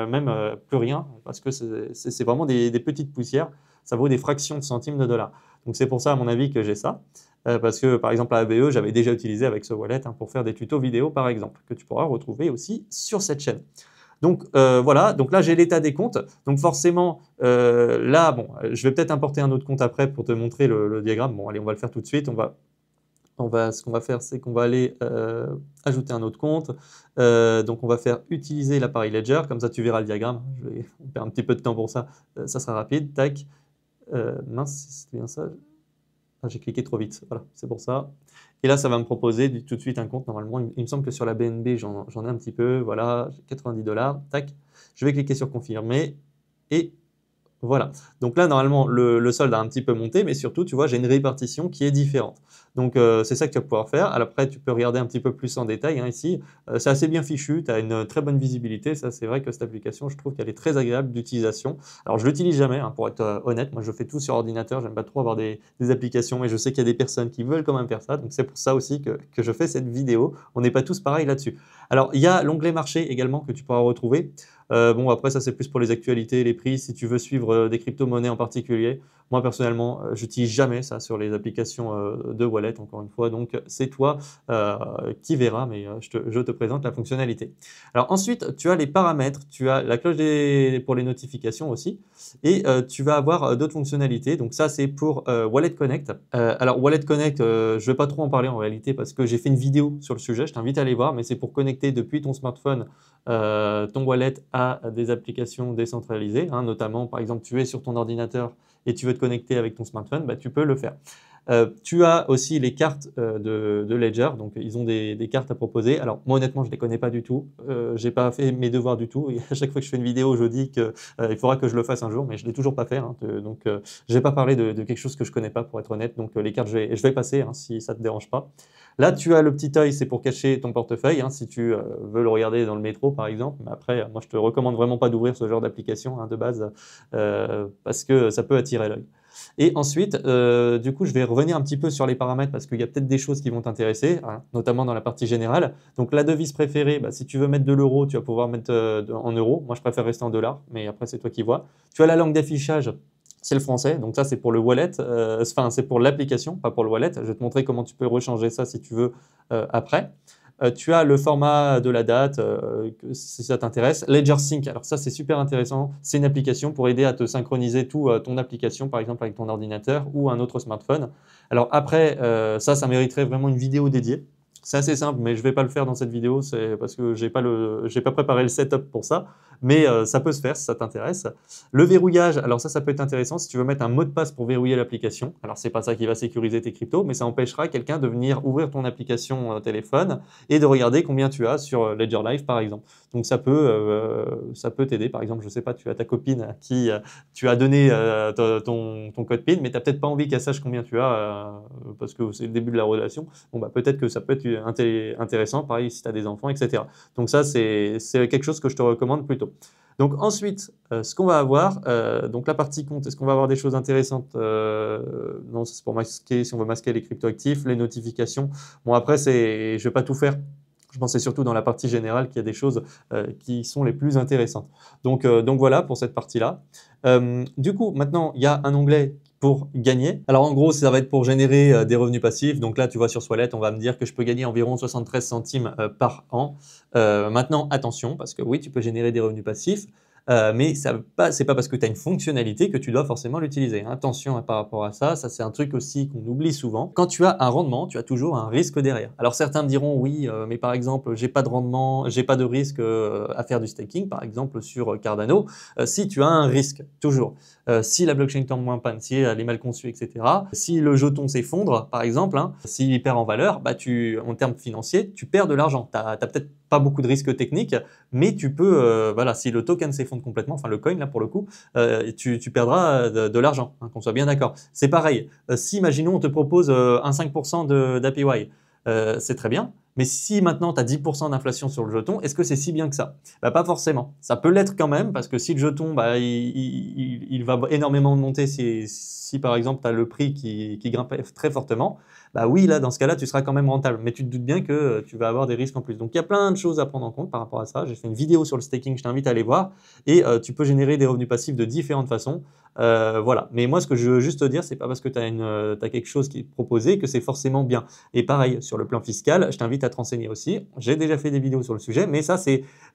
Speaker 1: même plus rien parce que c'est vraiment des petites poussières. Ça vaut des fractions de centimes de dollars. Donc, c'est pour ça, à mon avis, que j'ai ça. Parce que, par exemple, AAVE, j'avais déjà utilisé avec ce wallet, hein, pour faire des tutos vidéo, par exemple, que tu pourras retrouver aussi sur cette chaîne. Donc voilà, donc là j'ai l'état des comptes. Donc forcément, là, bon, je vais peut-être importer un autre compte après pour te montrer le diagramme. Bon, allez, on va le faire tout de suite. Ce qu'on va faire, c'est qu'on va aller ajouter un autre compte. Donc on va faire utiliser l'appareil Ledger, comme ça tu verras le diagramme. On perd un petit peu de temps pour ça, ça sera rapide. Tac. Mince, c'est bien ça. Ah, j'ai cliqué trop vite, voilà, c'est pour ça. Et là, ça va me proposer tout de suite un compte. Normalement, il me semble que sur la BNB, j'en ai un petit peu. Voilà, j'ai 90 $. Tac. Je vais cliquer sur confirmer. Et voilà. Donc là, normalement, le solde a un petit peu monté, mais surtout, tu vois, j'ai une répartition qui est différente. Donc, c'est ça que tu vas pouvoir faire. Alors, après, tu peux regarder un petit peu plus en détail, hein, ici. C'est assez bien fichu, tu as une très bonne visibilité. Ça, c'est vrai que cette application, je trouve qu'elle est très agréable d'utilisation. Alors, je ne l'utilise jamais, hein, pour être honnête. Moi, je fais tout sur ordinateur. J'aime pas trop avoir des applications, mais je sais qu'il y a des personnes qui veulent quand même faire ça. Donc, c'est pour ça aussi que je fais cette vidéo. On n'est pas tous pareils là-dessus. Alors, il y a l'onglet marché également que tu pourras retrouver. Bon, après, ça, c'est plus pour les actualités, les prix. Si tu veux suivre des crypto-monnaies en particulier, moi, personnellement, j'utilise jamais ça sur les applications de wallet, encore une fois. Donc, c'est toi qui verras, mais je te présente la fonctionnalité. Alors, ensuite, tu as les paramètres, tu as la cloche pour les notifications aussi, et tu vas avoir d'autres fonctionnalités. Donc, ça, c'est pour Wallet Connect. Alors, Wallet Connect, je ne vais pas trop en parler en réalité parce que j'ai fait une vidéo sur le sujet. Je t'invite à aller voir, mais c'est pour connecter depuis ton smartphone ton wallet à des applications décentralisées, hein, notamment par exemple tu es sur ton ordinateur et tu veux te connecter avec ton smartphone, bah, tu peux le faire. Tu as aussi les cartes de Ledger, donc ils ont des cartes à proposer. Alors moi honnêtement je ne les connais pas du tout, je n'ai pas fait mes devoirs du tout et à chaque fois que je fais une vidéo je dis qu'il faudra que je le fasse un jour, mais je ne l'ai toujours pas fait, hein, donc je ne vais pas parler de quelque chose que je ne connais pas pour être honnête, donc les cartes je vais passer, hein, si ça ne te dérange pas. Là, tu as le petit œil, c'est pour cacher ton portefeuille, hein, si tu veux le regarder dans le métro, par exemple. Mais après, moi, je te recommande vraiment pas d'ouvrir ce genre d'application, hein, de base, parce que ça peut attirer l'œil. Et ensuite, du coup, je vais revenir un petit peu sur les paramètres parce qu'il y a peut-être des choses qui vont t'intéresser, hein, notamment dans la partie générale. Donc, la devise préférée, bah, si tu veux mettre de l'euro, tu vas pouvoir mettre en euros. Moi, je préfère rester en dollars, mais après, c'est toi qui vois. Tu as la langue d'affichage. C'est le français, donc ça c'est pour le wallet, enfin c'est pour l'application, pas pour le wallet. Je vais te montrer comment tu peux rechanger ça si tu veux après. Tu as le format de la date, si ça t'intéresse. Ledger Sync, alors ça c'est super intéressant. C'est une application pour aider à te synchroniser tout ton application, par exemple avec ton ordinateur ou un autre smartphone. Alors après, ça mériterait vraiment une vidéo dédiée. C'est assez simple, mais je ne vais pas le faire dans cette vidéo, c'est parce que j'ai pas préparé le setup pour ça, mais ça peut se faire si ça t'intéresse. Le verrouillage, alors ça peut être intéressant si tu veux mettre un mot de passe pour verrouiller l'application. Alors c'est pas ça qui va sécuriser tes cryptos, mais ça empêchera quelqu'un de venir ouvrir ton application téléphone et de regarder combien tu as sur Ledger Live par exemple. Donc ça peut t'aider. Par exemple, je sais pas, tu as ta copine à qui tu as donné ton code PIN, mais tu n'as peut-être pas envie qu'elle sache combien tu as parce que c'est le début de la relation. Bon, bah, peut-être que ça peut être intéressant, pareil si tu as des enfants, etc. Donc ça, c'est quelque chose que je te recommande plutôt. Donc ensuite, ce qu'on va avoir, donc la partie compte, est-ce qu'on va avoir des choses intéressantes non, c'est pour masquer, si on veut masquer les cryptoactifs, les notifications. Bon, après, je ne vais pas tout faire. Je pense que c'est surtout dans la partie générale qu'il y a des choses qui sont les plus intéressantes. Donc voilà pour cette partie-là. Du coup, maintenant, il y a un onglet pour gagner. Alors en gros, ça va être pour générer des revenus passifs. Donc là, tu vois sur Swallet, on va me dire que je peux gagner environ 73 centimes par an. Maintenant, attention, parce que oui, tu peux générer des revenus passifs. Mais c'est pas parce que tu as une fonctionnalité que tu dois forcément l'utiliser. Attention par rapport à ça, c'est un truc aussi qu'on oublie souvent. Quand tu as un rendement, tu as toujours un risque derrière. Alors certains me diront oui, mais par exemple, j'ai pas de rendement, j'ai pas de risque à faire du staking, par exemple sur Cardano. Si tu as un risque, toujours. Si la blockchain tombe moins panne, si elle est mal conçue, etc. Si le jeton s'effondre, par exemple, hein, s'il perd en valeur, bah en termes financiers, tu perds de l'argent. Tu n'as peut-être pas beaucoup de risques techniques, mais tu peux, voilà, si le token s'effondre complètement, enfin le coin là pour le coup, tu perdras de l'argent, hein, qu'on soit bien d'accord. C'est pareil, si imaginons on te propose un 5% d'APY, c'est très bien, mais si maintenant tu as 10% d'inflation sur le jeton, est-ce que c'est si bien que ça? Bah, pas forcément. Ça peut l'être quand même, parce que si le jeton, bah, il va énormément monter si par exemple tu as le prix qui grimpe très fortement, bah oui, là, dans ce cas-là, tu seras quand même rentable. Mais tu te doutes bien que tu vas avoir des risques en plus. Donc, il y a plein de choses à prendre en compte par rapport à ça. J'ai fait une vidéo sur le staking, je t'invite à aller voir. Et tu peux générer des revenus passifs de différentes façons. Voilà. Mais moi, ce que je veux juste te dire, c'est pas parce que tu as quelque chose qui est proposé que c'est forcément bien. Et pareil, sur le plan fiscal, je t'invite à te renseigner aussi. J'ai déjà fait des vidéos sur le sujet, mais ça,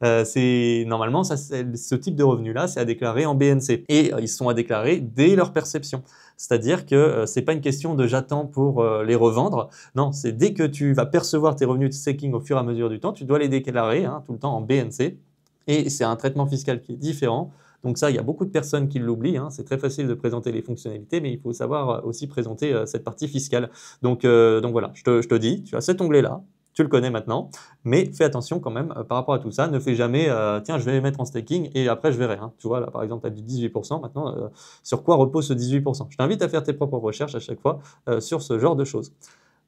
Speaker 1: normalement, ce type de revenus-là, c'est à déclarer en BNC. Et ils sont à déclarer dès leur perception. C'est-à-dire que ce n'est pas une question de j'attends pour les revendre. Non, c'est dès que tu vas percevoir tes revenus de staking au fur et à mesure du temps, tu dois les déclarer tout le temps en BNC. Et c'est un traitement fiscal qui est différent. Donc ça, il y a beaucoup de personnes qui l'oublient. C'est très facile de présenter les fonctionnalités, mais il faut savoir aussi présenter cette partie fiscale. Donc voilà, je te dis, tu as cet onglet-là. Tu le connais maintenant, mais fais attention quand même par rapport à tout ça. Ne fais jamais, tiens, je vais les mettre en staking et après je verrai. Tu vois, là par exemple, tu as du 18% maintenant. Sur quoi repose ce 18%? Je t'invite à faire tes propres recherches à chaque fois sur ce genre de choses.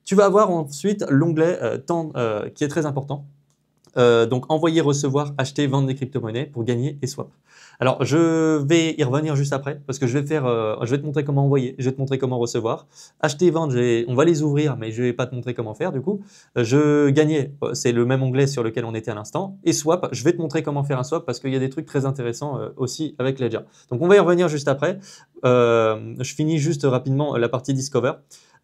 Speaker 1: Tu vas avoir ensuite l'onglet temps qui est très important. Donc envoyer, recevoir, acheter, vendre des crypto-monnaies pour gagner et swap. Alors je vais y revenir juste après parce que je vais te montrer comment envoyer, je vais te montrer comment recevoir. Acheter et vendre, on va les ouvrir mais je vais pas te montrer comment faire du coup. Gagner, c'est le même onglet sur lequel on était à l'instant. Et swap, je vais te montrer comment faire un swap parce qu'il y a des trucs très intéressants aussi avec Ledger. Donc on va y revenir juste après. Je finis juste rapidement la partie Discover.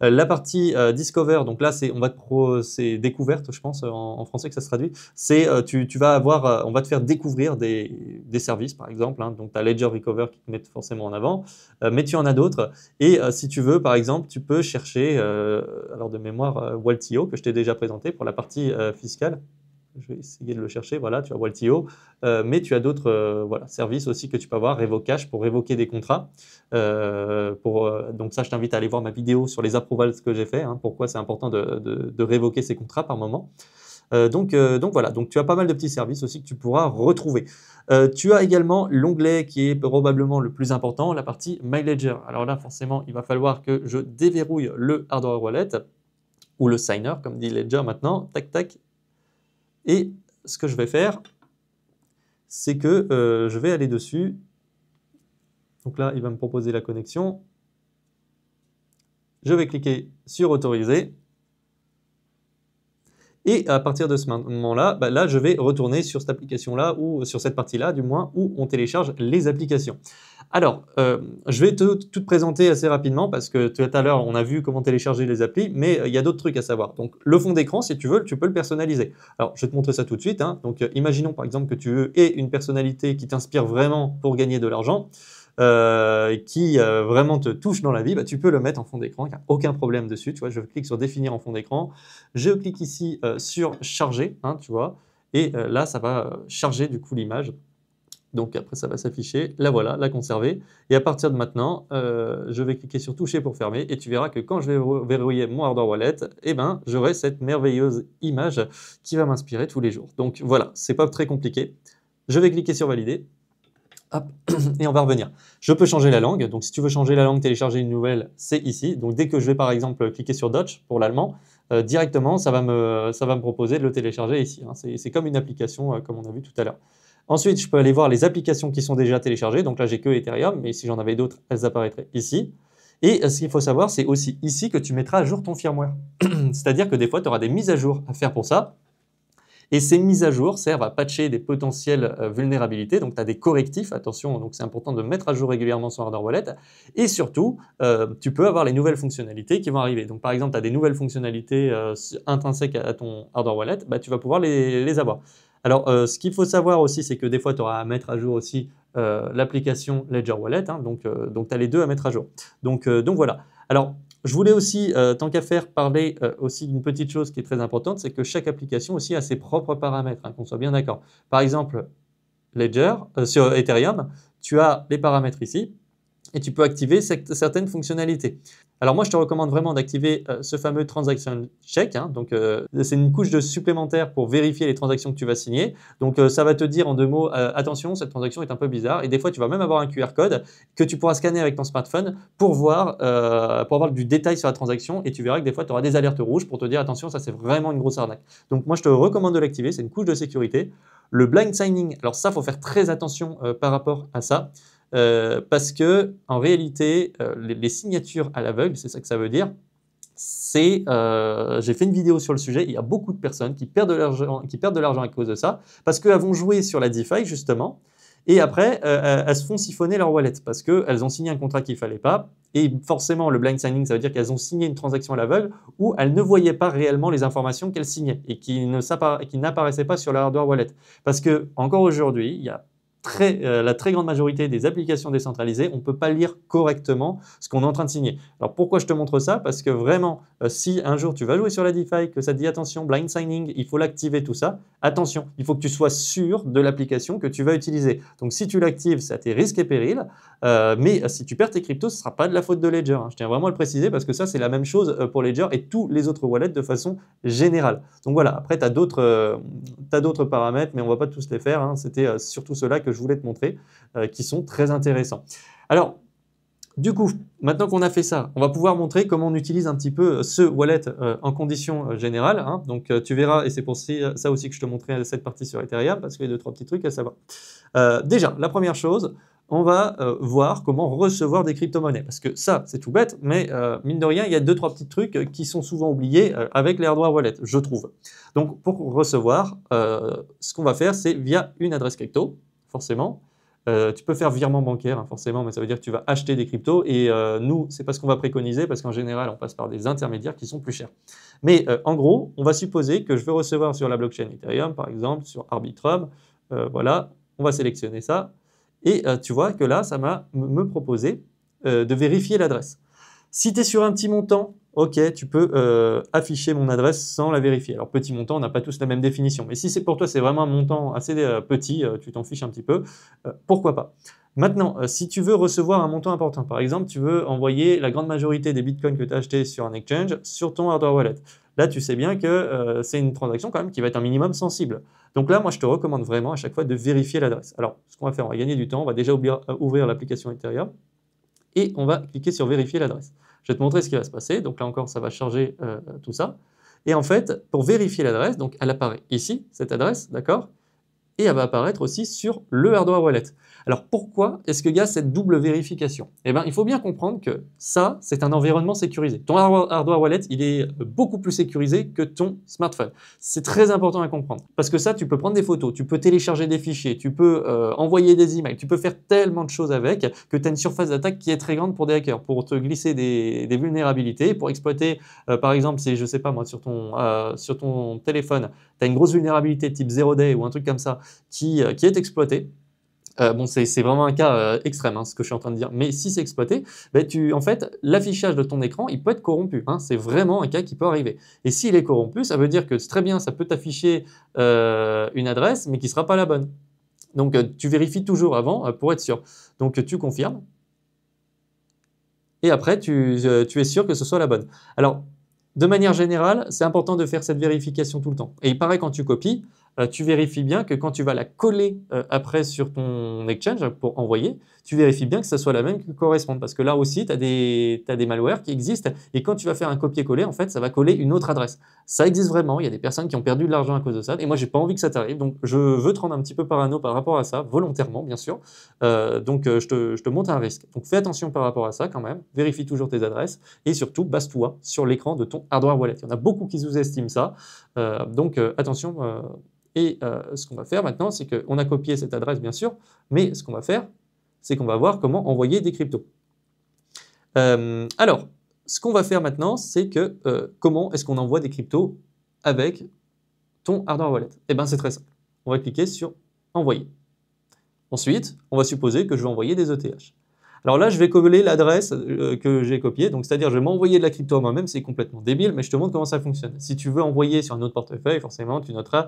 Speaker 1: La partie Discover, donc là c'est découverte, je pense en français que ça se traduit. C'est tu vas avoir, on va te faire découvrir des services par exemple. Donc tu as Ledger Recover qui te met forcément en avant, mais tu en as d'autres. Et si tu veux, par exemple, tu peux chercher, alors de mémoire, Waltio que je t'ai déjà présenté pour la partie fiscale. Je vais essayer de le chercher, voilà, tu as Waltio, mais tu as d'autres voilà, services aussi que tu peux avoir, Revocash pour révoquer des contrats. Donc ça, je t'invite à aller voir ma vidéo sur les approvals que j'ai fait, pourquoi c'est important de révoquer ces contrats par moment. Donc voilà, donc tu as pas mal de petits services aussi que tu pourras retrouver. Tu as également l'onglet qui est probablement le plus important, la partie My Ledger. Alors là, forcément, il va falloir que je déverrouille le hardware wallet ou le signer, comme dit Ledger maintenant. Tac, tac. Et ce que je vais faire, c'est que je vais aller dessus. Donc là, il va me proposer la connexion. je vais cliquer sur autoriser. Et à partir de ce moment-là, bah là, je vais retourner sur cette application-là, ou sur cette partie-là, du moins, où on télécharge les applications. Alors, je vais tout te présenter assez rapidement, parce que tout à l'heure, on a vu comment télécharger les applis, mais il y a d'autres trucs à savoir. Donc, le fond d'écran, si tu veux, tu peux le personnaliser. Alors, je vais te montrer ça tout de suite, hein. Donc, imaginons par exemple que tu aies une personnalité qui t'inspire vraiment pour gagner de l'argent. Qui vraiment te touche dans la vie, bah, tu peux le mettre en fond d'écran, il n'y a aucun problème dessus. Tu vois, je clique sur définir en fond d'écran, je clique ici sur charger, hein, tu vois, et là ça va charger du coup l'image. Donc après ça va s'afficher, la voilà, la conserver, et à partir de maintenant, je vais cliquer sur toucher pour fermer, et tu verras que quand je vais verrouiller mon Hardware Wallet, eh ben, j'aurai cette merveilleuse image qui va m'inspirer tous les jours. Donc voilà, c'est pas très compliqué. Je vais cliquer sur valider. Hop, et on va revenir. Je peux changer la langue, donc si tu veux changer la langue, télécharger une nouvelle, c'est ici. Donc dès que je vais par exemple cliquer sur Dutch pour l'allemand, directement ça va me proposer de le télécharger ici, hein. C'est comme une application comme on a vu tout à l'heure. Ensuite, je peux aller voir les applications qui sont déjà téléchargées, donc là j'ai que Ethereum, mais si j'en avais d'autres, elles apparaîtraient ici. Et ce qu'il faut savoir, c'est aussi ici que tu mettras à jour ton firmware. C'est-à-dire que des fois, tu auras des mises à jour à faire pour ça. Et ces mises à jour servent à patcher des potentielles vulnérabilités, donc tu as des correctifs, attention, donc c'est important de mettre à jour régulièrement son Hardware Wallet, et surtout, tu peux avoir les nouvelles fonctionnalités qui vont arriver. Donc par exemple, tu as des nouvelles fonctionnalités intrinsèques à ton Hardware Wallet, bah, tu vas pouvoir les avoir. Alors, ce qu'il faut savoir aussi, c'est que des fois, tu auras à mettre à jour aussi l'application Ledger Wallet, hein, donc tu as les deux à mettre à jour. Donc voilà. Alors, je voulais aussi, tant qu'à faire, parler aussi d'une petite chose qui est très importante, c'est que chaque application aussi a ses propres paramètres, hein, qu'on soit bien d'accord. Par exemple, Ledger, sur Ethereum, tu as les paramètres ici, et tu peux activer certaines fonctionnalités. Alors moi, je te recommande vraiment d'activer ce fameux Transaction Check, hein. Donc c'est une couche supplémentaire pour vérifier les transactions que tu vas signer. Donc ça va te dire en deux mots, attention, cette transaction est un peu bizarre, et des fois tu vas même avoir un QR code que tu pourras scanner avec ton smartphone pour avoir du détail sur la transaction, et tu verras que des fois tu auras des alertes rouges pour te dire attention, ça c'est vraiment une grosse arnaque. Donc moi je te recommande de l'activer, c'est une couche de sécurité. Le blind signing, alors ça, il faut faire très attention par rapport à ça. Parce que en réalité, les signatures à l'aveugle, c'est ça que ça veut dire. J'ai fait une vidéo sur le sujet, il y a beaucoup de personnes qui perdent de l'argent à cause de ça, parce qu'elles vont jouer sur la DeFi justement, et après elles se font siphonner leur wallet, parce qu'elles ont signé un contrat qu'il ne fallait pas, et forcément le blind signing, ça veut dire qu'elles ont signé une transaction à l'aveugle, où elles ne voyaient pas réellement les informations qu'elles signaient, et qui n'apparaissaient pas sur leur hardware wallet. Parce que encore aujourd'hui, il y a la très grande majorité des applications décentralisées, on ne peut pas lire correctement ce qu'on est en train de signer. Alors pourquoi je te montre ça? Parce que vraiment, si un jour tu vas jouer sur la DeFi, que ça te dit attention, blind signing, il faut l'activer, tout ça, attention, il faut que tu sois sûr de l'application que tu vas utiliser. Donc si tu l'actives, c'est à tes risques et périls, mais si tu perds tes cryptos, ce ne sera pas de la faute de Ledger, hein. Je tiens vraiment à le préciser parce que ça, c'est la même chose pour Ledger et tous les autres wallets de façon générale. Donc voilà, après, tu as d'autres paramètres, mais on ne va pas tous les faire, hein. C'était surtout ceux-là que je voulais te montrer, qui sont très intéressants. Alors, du coup, maintenant qu'on a fait ça, on va pouvoir montrer comment on utilise un petit peu ce wallet en conditions générales, hein. Donc tu verras, et c'est pour ça aussi que je te montrais cette partie sur Ethereum, parce qu'il y a 2-3 petits trucs à savoir. Déjà, la première chose, on va voir comment recevoir des crypto-monnaies. Parce que ça, c'est tout bête, mais mine de rien, il y a 2-3 petits trucs qui sont souvent oubliés avec les hardware wallets, je trouve. Donc pour recevoir, ce qu'on va faire, c'est via une adresse crypto, forcément. Tu peux faire virement bancaire, hein, forcément, mais ça veut dire que tu vas acheter des cryptos, et nous, c'est pas ce qu'on va préconiser, parce qu'en général, on passe par des intermédiaires qui sont plus chers. Mais en gros, on va supposer que je veux recevoir sur la blockchain Ethereum, par exemple, sur Arbitrum, voilà, on va sélectionner ça, et tu vois que là, ça va me proposer de vérifier l'adresse. Si tu es sur un petit montant, ok, tu peux afficher mon adresse sans la vérifier. Alors, petit montant, on n'a pas tous la même définition. Mais si pour toi, c'est vraiment un montant assez petit, tu t'en fiches un petit peu, pourquoi pas. Maintenant, si tu veux recevoir un montant important, par exemple, tu veux envoyer la grande majorité des bitcoins que tu as achetés sur un exchange sur ton hardware wallet. Là, tu sais bien que c'est une transaction quand même qui va être un minimum sensible. Donc là, moi, je te recommande vraiment à chaque fois de vérifier l'adresse. Alors, ce qu'on va faire, on va gagner du temps. On va déjà ouvrir l'application Ethereum et on va cliquer sur vérifier l'adresse. Je vais te montrer ce qui va se passer. Donc là encore, ça va charger tout ça. Et en fait, pour vérifier l'adresse, donc elle apparaît ici, cette adresse, d'accord? et elle va apparaître aussi sur le hardware wallet. Alors pourquoi est-ce qu'il y a cette double vérification? Eh bien, il faut bien comprendre que ça, c'est un environnement sécurisé. Ton hardware wallet, il est beaucoup plus sécurisé que ton smartphone. C'est très important à comprendre. Parce que ça, tu peux prendre des photos, tu peux télécharger des fichiers, tu peux envoyer des emails, tu peux faire tellement de choses avec que tu as une surface d'attaque qui est très grande pour des hackers, pour te glisser des vulnérabilités, pour exploiter, par exemple, si je sais pas moi, sur ton téléphone, tu as une grosse vulnérabilité type 0-day ou un truc comme ça qui est exploité. Bon, c'est vraiment un cas extrême, hein, ce que je suis en train de dire. Mais si c'est exploité, ben en fait, l'affichage de ton écran, il peut être corrompu. Hein, c'est vraiment un cas qui peut arriver. Et s'il est corrompu, ça veut dire que très bien, ça peut t'afficher une adresse, mais qui ne sera pas la bonne. Donc, tu vérifies toujours avant pour être sûr. Donc, tu confirmes. Et après, tu es sûr que ce soit la bonne. Alors, de manière générale, c'est important de faire cette vérification tout le temps. Et il paraît quand tu copies, tu vérifies bien que quand tu vas la coller après sur ton Exchange pour envoyer, tu vérifies bien que ce soit la même qui corresponde. Parce que là aussi, tu as des malwares qui existent et quand tu vas faire un copier-coller, en fait, ça va coller une autre adresse. Ça existe vraiment, il y a des personnes qui ont perdu de l'argent à cause de ça et moi, j'ai pas envie que ça t'arrive. Donc, je veux te rendre un petit peu parano par rapport à ça, volontairement, bien sûr. Donc, je te montre un risque. Donc, fais attention par rapport à ça quand même. Vérifie toujours tes adresses et surtout, base-toi sur l'écran de ton hardware wallet. Il y en a beaucoup qui sous-estiment ça. Donc, attention. Ce qu'on va faire maintenant, c'est qu'on a copié cette adresse, bien sûr, mais ce qu'on va faire, c'est qu'on va voir comment envoyer des cryptos. Alors, ce qu'on va faire maintenant, c'est que comment est-ce qu'on envoie des cryptos avec ton hardware wallet? Eh bien, c'est très simple. On va cliquer sur « Envoyer ». Ensuite, on va supposer que je vais envoyer des ETH. Alors là, je vais coller l'adresse que j'ai copiée, donc c'est-à-dire je vais m'envoyer de la crypto à moi-même, c'est complètement débile, mais je te montre comment ça fonctionne. Si tu veux envoyer sur un autre portefeuille, forcément, tu noteras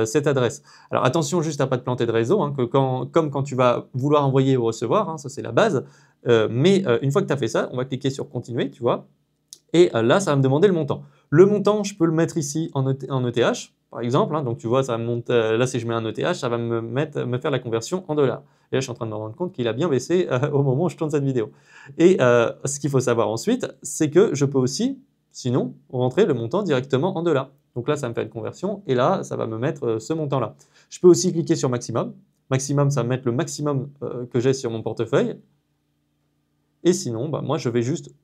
Speaker 1: cette adresse. Alors attention juste à ne pas te planter de réseau, hein, comme quand tu vas vouloir envoyer ou recevoir, hein, ça c'est la base, mais une fois que tu as fait ça, on va cliquer sur « Continuer », tu vois, et là, ça va me demander le montant. Le montant, je peux le mettre ici en ETH, par exemple, hein, donc tu vois, ça me monte, là si je mets un ETH, ça va me faire la conversion en dollars. Et là, je suis en train de me rendre compte qu'il a bien baissé au moment où je tourne cette vidéo. Et ce qu'il faut savoir ensuite, c'est que je peux aussi, sinon, rentrer le montant directement en dollars. Donc là, ça me fait une conversion, et là, ça va me mettre ce montant-là. Je peux aussi cliquer sur maximum. Maximum, ça va me mettre le maximum que j'ai sur mon portefeuille. Et sinon, bah, moi, je vais juste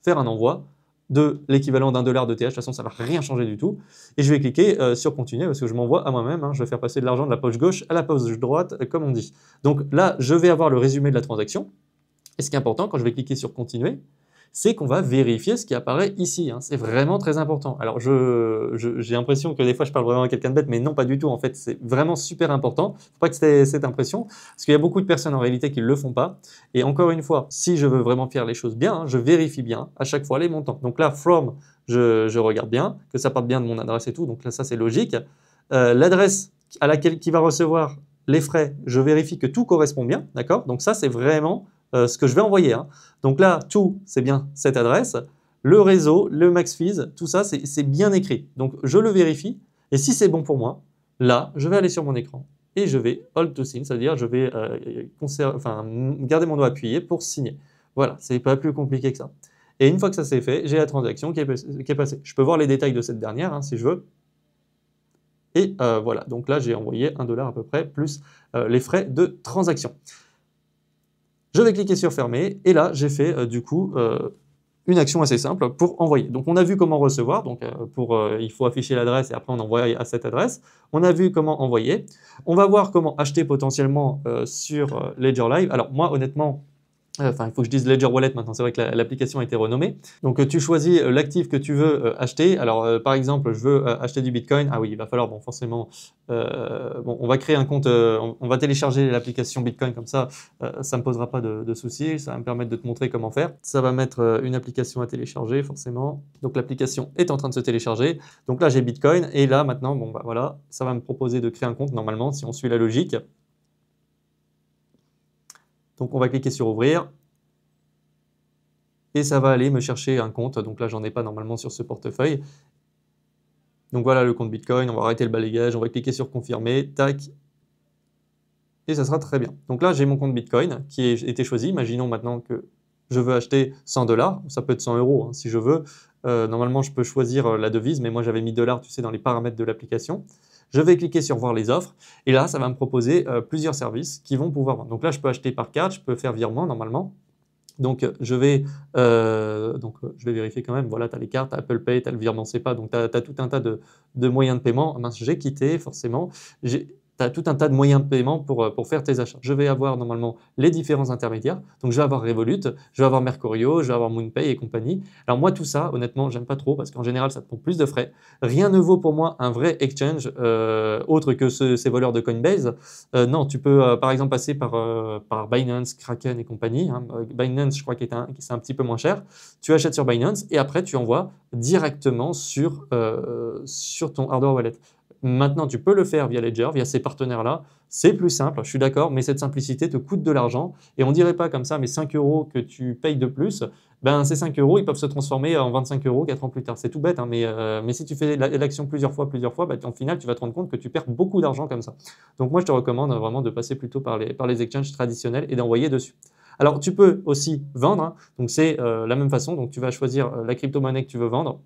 Speaker 1: faire un envoi de l'équivalent d'un dollar d'ETH, de toute façon ça ne va rien changer du tout, et je vais cliquer sur continuer parce que je m'envoie à moi-même, hein, je vais faire passer de l'argent de la poche gauche à la poche droite, comme on dit. Donc là, je vais avoir le résumé de la transaction, et ce qui est important quand je vais cliquer sur continuer, c'est qu'on va vérifier ce qui apparaît ici, hein. C'est vraiment très important. Alors j'ai l'impression que des fois je parle vraiment à quelqu'un de bête, mais non pas du tout, en fait c'est vraiment super important. Il ne faut pas que tu aies cette impression, parce qu'il y a beaucoup de personnes en réalité qui ne le font pas. Et encore une fois, si je veux vraiment faire les choses bien, hein, je vérifie bien à chaque fois les montants. Donc là, from, je regarde bien, que ça parte bien de mon adresse et tout, donc là ça c'est logique. L'adresse qui va recevoir les frais, je vérifie que tout correspond bien, d'accord? Donc ça c'est vraiment ce que je vais envoyer, hein. Donc là, tout, c'est bien cette adresse. Le réseau, le max fees, tout ça, c'est bien écrit. Donc je le vérifie. Et si c'est bon pour moi, là, je vais aller sur mon écran et je vais hold to sign, c'est-à-dire je vais garder mon doigt appuyé pour signer. Voilà, c'est pas plus compliqué que ça. Et une fois que ça c'est fait, j'ai la transaction qui est passée. Je peux voir les détails de cette dernière, hein, si je veux. Et voilà, donc là j'ai envoyé $1 à peu près, plus les frais de transaction. Je vais cliquer sur fermer et là j'ai fait du coup une action assez simple pour envoyer. Donc on a vu comment recevoir, donc il faut afficher l'adresse et après on envoie à cette adresse. On a vu comment envoyer. On va voir comment acheter potentiellement sur Ledger Live. Alors moi honnêtement, il faut que je dise Ledger Wallet maintenant, c'est vrai que l'application a été renommée. Donc tu choisis l'actif que tu veux acheter. Alors par exemple, je veux acheter du Bitcoin. Ah oui, il va falloir, bon forcément, on va créer un compte, on va télécharger l'application Bitcoin comme ça ne me posera pas de soucis, ça va me permettre de te montrer comment faire. Ça va mettre une application à télécharger forcément. Donc l'application est en train de se télécharger. Donc là j'ai Bitcoin et là maintenant, bon bah voilà, ça va me proposer de créer un compte normalement si on suit la logique. Donc on va cliquer sur ouvrir et ça va aller me chercher un compte. Donc là, j'en ai pas normalement sur ce portefeuille. Donc voilà le compte Bitcoin, on va arrêter le balayage, on va cliquer sur confirmer, tac, et ça sera très bien. Donc là, j'ai mon compte Bitcoin qui a été choisi. Imaginons maintenant que je veux acheter $100, ça peut être 100 € hein, si je veux. Normalement, je peux choisir la devise, mais moi j'avais mis dollars, tu sais, dans les paramètres de l'application. Je vais cliquer sur voir les offres et là, ça va me proposer plusieurs services qui vont pouvoir vendre. Donc là, je peux acheter par carte, je peux faire virement normalement. Donc, je vais vérifier quand même. Voilà, tu as les cartes, Apple Pay, tu as le virement SEPA, donc tu as tout un tas de moyens de paiement. Ah mince, j'ai quitté forcément. Tu as tout un tas de moyens de paiement pour faire tes achats. Je vais avoir normalement les différents intermédiaires. Donc, je vais avoir Revolut, je vais avoir Mercurio, je vais avoir MoonPay et compagnie. Alors moi, tout ça, honnêtement, j'aime pas trop parce qu'en général, ça te prend plus de frais. Rien ne vaut pour moi un vrai exchange autre que ces voleurs de Coinbase. Non, tu peux par exemple passer par Binance, Kraken et compagnie. Hein. Binance, je crois que c'est un petit peu moins cher. Tu achètes sur Binance et après, tu envoies directement sur ton hardware wallet. Maintenant, tu peux le faire via Ledger, via ces partenaires-là. C'est plus simple, je suis d'accord, mais cette simplicité te coûte de l'argent. Et on ne dirait pas comme ça, mais 5 € que tu payes de plus, ben, ces 5 € ils peuvent se transformer en 25 € 4 ans plus tard. C'est tout bête, hein, mais si tu fais l'action plusieurs fois, ben, en final, tu vas te rendre compte que tu perds beaucoup d'argent comme ça. Donc moi, je te recommande vraiment de passer plutôt par les exchanges traditionnels et d'envoyer dessus. Alors, tu peux aussi vendre, hein, donc c'est la même façon. Donc, tu vas choisir la crypto-monnaie que tu veux vendre.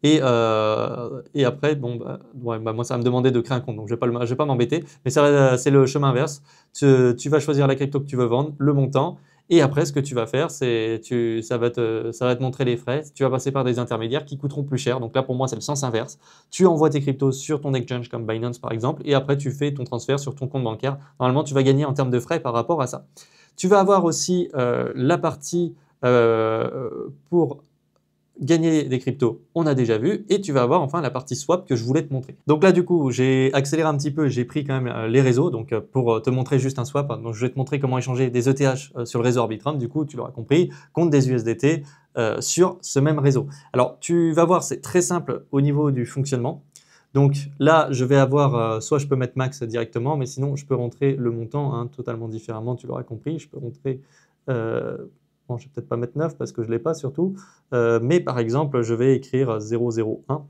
Speaker 1: Et après, bon, moi, ça va me demander de créer un compte, donc je ne vais pas m'embêter, mais c'est le chemin inverse. Tu vas choisir la crypto que tu veux vendre, le montant, et après, ce que tu vas faire, ça va te montrer les frais. Tu vas passer par des intermédiaires qui coûteront plus cher. Donc là, pour moi, c'est le sens inverse. Tu envoies tes cryptos sur ton exchange comme Binance, par exemple, et après, tu fais ton transfert sur ton compte bancaire. Normalement, tu vas gagner en termes de frais par rapport à ça. Tu vas avoir aussi la partie pour gagner des cryptos, on a déjà vu, et tu vas avoir enfin la partie swap que je voulais te montrer. Donc là, du coup, j'ai accéléré un petit peu, j'ai pris quand même les réseaux, donc pour te montrer juste un swap, donc je vais te montrer comment échanger des ETH sur le réseau Arbitrum, du coup, tu l'auras compris, contre des USDT sur ce même réseau. Alors, tu vas voir, c'est très simple au niveau du fonctionnement. Donc là, je vais avoir, soit je peux mettre max directement, mais sinon, je peux rentrer le montant hein, totalement différemment, tu l'auras compris, je peux rentrer... bon, je vais peut-être pas mettre 9 parce que je ne l'ai pas surtout, mais par exemple, je vais écrire 0,01.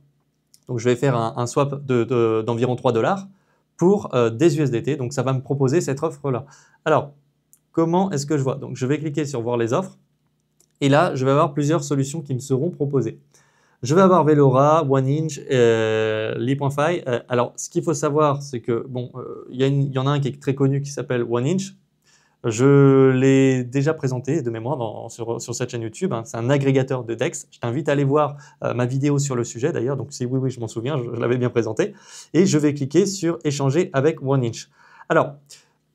Speaker 1: Donc, je vais faire un swap d'environ 3 $ pour des USDT. Donc, ça va me proposer cette offre-là. Alors, comment est-ce que je vois? Donc, je vais cliquer sur voir les offres. Et là, je vais avoir plusieurs solutions qui me seront proposées. Je vais avoir Velora, OneInch, Li.fi. Alors, ce qu'il faut savoir, c'est que, bon, il y en a un qui est très connu qui s'appelle OneInch. Je l'ai déjà présenté de mémoire sur cette chaîne YouTube. Hein. C'est un agrégateur de DEX. Je t'invite à aller voir ma vidéo sur le sujet d'ailleurs. Donc, si oui, je m'en souviens, je l'avais bien présenté. Et je vais cliquer sur échanger avec OneInch. Alors,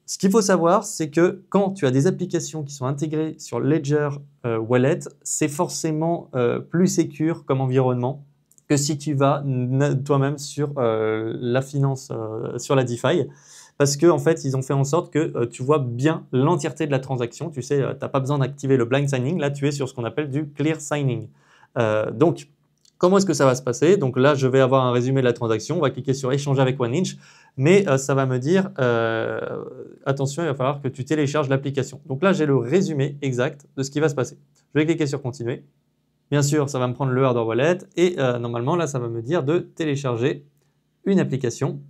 Speaker 1: ce qu'il faut savoir, c'est que quand tu as des applications qui sont intégrées sur Ledger Wallet, c'est forcément plus sécure comme environnement que si tu vas toi-même sur la finance, sur la DeFi. Parce qu'en fait, ils ont fait en sorte que tu vois bien l'entièreté de la transaction. Tu sais, tu n'as pas besoin d'activer le blind signing. Là, tu es sur ce qu'on appelle du clear signing. Donc, comment est-ce que ça va se passer? Donc là, je vais avoir un résumé de la transaction. On va cliquer sur échanger avec OneInch. Mais ça va me dire, attention, il va falloir que tu télécharges l'application. Donc là, j'ai le résumé exact de ce qui va se passer. Je vais cliquer sur continuer. Bien sûr, ça va me prendre le hardware wallet. Et normalement, là, ça va me dire de télécharger une application.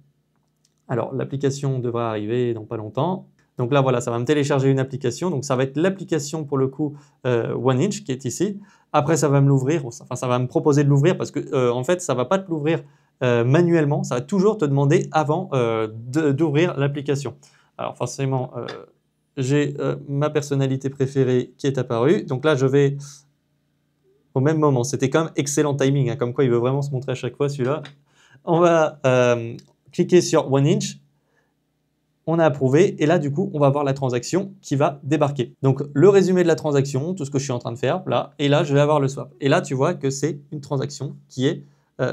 Speaker 1: Alors, l'application devrait arriver dans pas longtemps. Donc là, voilà, ça va me télécharger une application. Donc, ça va être l'application pour le coup OneInch qui est ici. Après, ça va me l'ouvrir. Enfin, ça va me proposer de l'ouvrir parce que en fait, ça ne va pas te l'ouvrir manuellement. Ça va toujours te demander avant d'ouvrir l'application. Alors, forcément, j'ai ma personnalité préférée qui est apparue. Donc là, je vais au même moment. C'était quand même excellent timing. Hein, comme quoi, il veut vraiment se montrer à chaque fois celui-là. On va... cliquer sur OneInch, on a approuvé et là du coup on va voir la transaction qui va débarquer. Donc le résumé de la transaction, tout ce que je suis en train de faire là, et là je vais avoir le swap. Et là tu vois que c'est une transaction qui est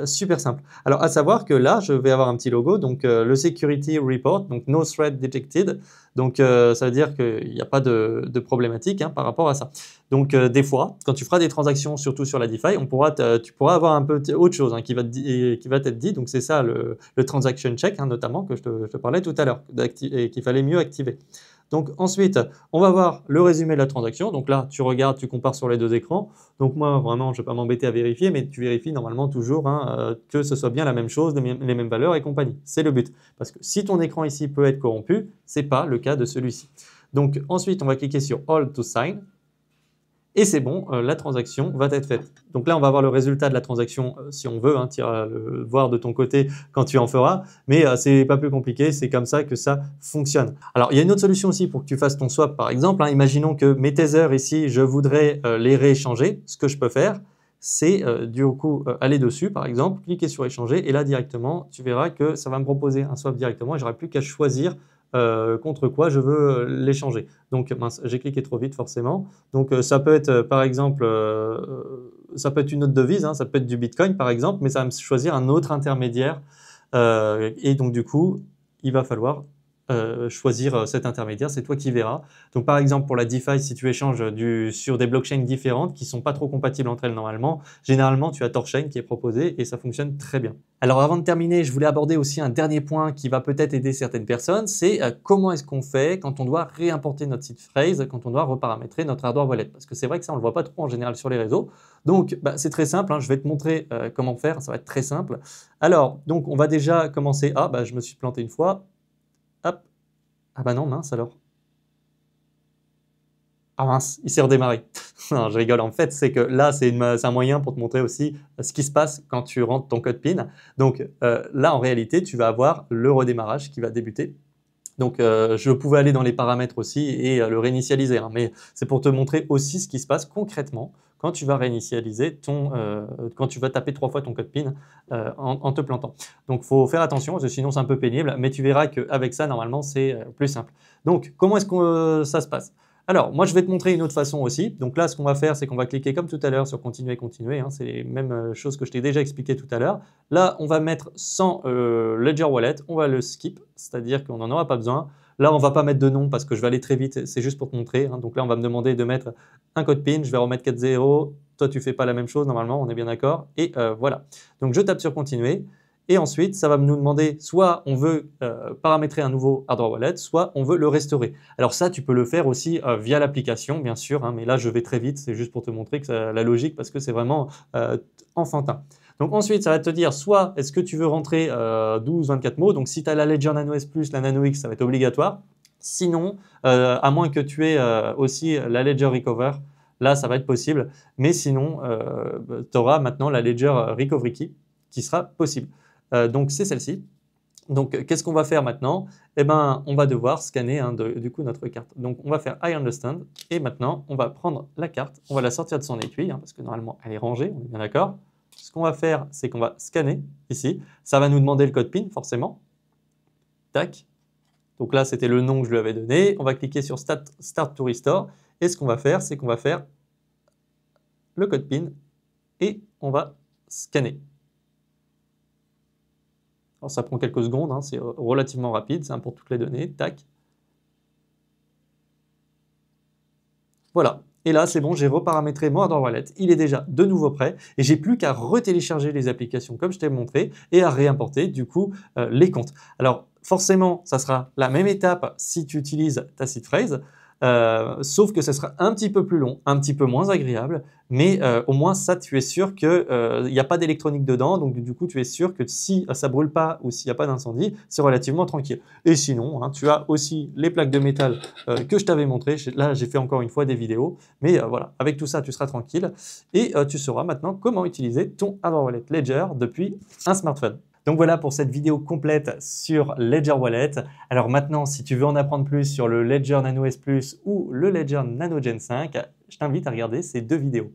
Speaker 1: super simple. Alors à savoir que là je vais avoir un petit logo, donc le security report, donc no threat detected, donc ça veut dire qu'il n'y a pas de problématique hein, par rapport à ça. Donc des fois, quand tu feras des transactions, surtout sur la DeFi, tu pourras avoir un peu autre chose hein, qui va t'être dit, donc c'est ça le transaction check hein, notamment que je te parlais tout à l'heure et qu'il fallait mieux activer. Donc ensuite, on va voir le résumé de la transaction. Donc là, tu regardes, tu compares sur les deux écrans. Donc moi, vraiment, je ne vais pas m'embêter à vérifier, mais tu vérifies normalement toujours hein, que ce soit bien la même chose, les mêmes valeurs et compagnie. C'est le but. Parce que si ton écran ici peut être corrompu, ce n'est pas le cas de celui-ci. Donc ensuite, on va cliquer sur All to Sign. et c'est bon, la transaction va être faite. Donc là, on va voir le résultat de la transaction si on veut, hein, tu iras le voir de ton côté quand tu en feras, mais c'est pas plus compliqué, c'est comme ça que ça fonctionne. Alors, il y a une autre solution aussi pour que tu fasses ton swap, par exemple, hein. Imaginons que mes Tether ici, je voudrais les rééchanger. Ce que je peux faire, c'est du coup aller dessus, par exemple, cliquer sur échanger, et là directement, tu verras que ça va me proposer un swap directement et j'aurai plus qu'à choisir contre quoi je veux l'échanger. Donc, mince, j'ai cliqué trop vite forcément. Donc, ça peut être par exemple, ça peut être une autre devise, hein, ça peut être du Bitcoin par exemple, mais ça va me choisir un autre intermédiaire. Et donc, du coup, il va falloir choisir cet intermédiaire, c'est toi qui verras. Donc par exemple pour la DeFi, si tu échanges sur des blockchains différentes qui ne sont pas trop compatibles entre elles normalement, généralement tu as Torchain qui est proposé et ça fonctionne très bien. Alors avant de terminer, je voulais aborder aussi un dernier point qui va peut-être aider certaines personnes, c'est comment est-ce qu'on fait quand on doit réimporter notre seed phrase, quand on doit reparamétrer notre hardware wallet. Parce que c'est vrai que ça on ne le voit pas trop en général sur les réseaux. Donc c'est très simple, hein, je vais te montrer comment faire, ça va être très simple. Alors donc on va déjà commencer, je me suis planté une fois. Hop. Ah bah non, mince alors. Ah mince, il s'est redémarré. Non, je rigole. En fait, c'est que là, c'est un moyen pour te montrer aussi ce qui se passe quand tu rentres ton code PIN. Donc là, en réalité, tu vas avoir le redémarrage qui va débuter. Donc je pouvais aller dans les paramètres aussi et le réinitialiser, hein, mais c'est pour te montrer aussi ce qui se passe concrètement quand tu vas réinitialiser quand tu vas taper 3 fois ton code PIN en te plantant. Donc il faut faire attention, parce que sinon c'est un peu pénible, mais tu verras qu'avec ça, normalement, c'est plus simple. Donc comment est-ce que ça se passe? Alors, moi, je vais te montrer une autre façon aussi. Donc là, ce qu'on va faire, c'est qu'on va cliquer comme tout à l'heure sur continuer, continuer, hein. C'est les mêmes choses que je t'ai déjà expliqué tout à l'heure. Là, on va mettre sans Ledger Wallet, on va le skip, c'est-à-dire qu'on n'en aura pas besoin. Là, on ne va pas mettre de nom parce que je vais aller très vite, c'est juste pour te montrer, hein. Donc là, on va me demander de mettre un code PIN, je vais remettre 4.0. Toi, tu ne fais pas la même chose normalement, on est bien d'accord. Et voilà. Donc, je tape sur continuer. Et ensuite, ça va nous demander soit on veut paramétrer un nouveau hardware wallet, soit on veut le restaurer. Alors ça, tu peux le faire aussi via l'application, bien sûr, hein, mais là, je vais très vite, c'est juste pour te montrer que la logique, parce que c'est vraiment enfantin. Donc ensuite, ça va te dire soit est-ce que tu veux rentrer 12-24 mots, donc si tu as la Ledger Nano S+, la Nano X, ça va être obligatoire. Sinon, à moins que tu aies aussi la Ledger Recover, là, ça va être possible. Mais sinon, tu auras maintenant la Ledger Recovery Key qui sera possible. Donc c'est celle-ci. Donc qu'est-ce qu'on va faire maintenant? Eh ben, on va devoir scanner du coup notre carte. Donc on va faire I understand et maintenant on va prendre la carte, on va la sortir de son étui parce que normalement elle est rangée, on est bien d'accord. Ce qu'on va faire, c'est qu'on va scanner ici. Ça va nous demander le code PIN forcément. Tac. Donc là c'était le nom que je lui avais donné. On va cliquer sur Start to Restore et ce qu'on va faire, c'est qu'on va faire le code PIN et on va scanner. Alors ça prend quelques secondes, hein, c'est relativement rapide, c'est pour toutes les données, tac. Voilà, et là c'est bon, j'ai reparamétré mon hardware wallet, il est déjà de nouveau prêt, et j'ai plus qu'à retélécharger les applications comme je t'ai montré, et à réimporter du coup les comptes. Alors forcément, ça sera la même étape si tu utilises ta seed phrase, sauf que ce sera un petit peu plus long, un petit peu moins agréable, mais au moins ça, tu es sûr qu'il n'y a pas d'électronique dedans, donc du coup, tu es sûr que si ça brûle pas ou s'il n'y a pas d'incendie, c'est relativement tranquille. Et sinon, hein, tu as aussi les plaques de métal que je t'avais montré. Là, j'ai fait encore une fois des vidéos, mais voilà, avec tout ça, tu seras tranquille et tu sauras maintenant comment utiliser ton hardware wallet Ledger depuis un smartphone. Donc voilà pour cette vidéo complète sur Ledger Wallet. Alors maintenant, si tu veux en apprendre plus sur le Ledger Nano S+ ou le Ledger Nano Gen 5, je t'invite à regarder ces deux vidéos.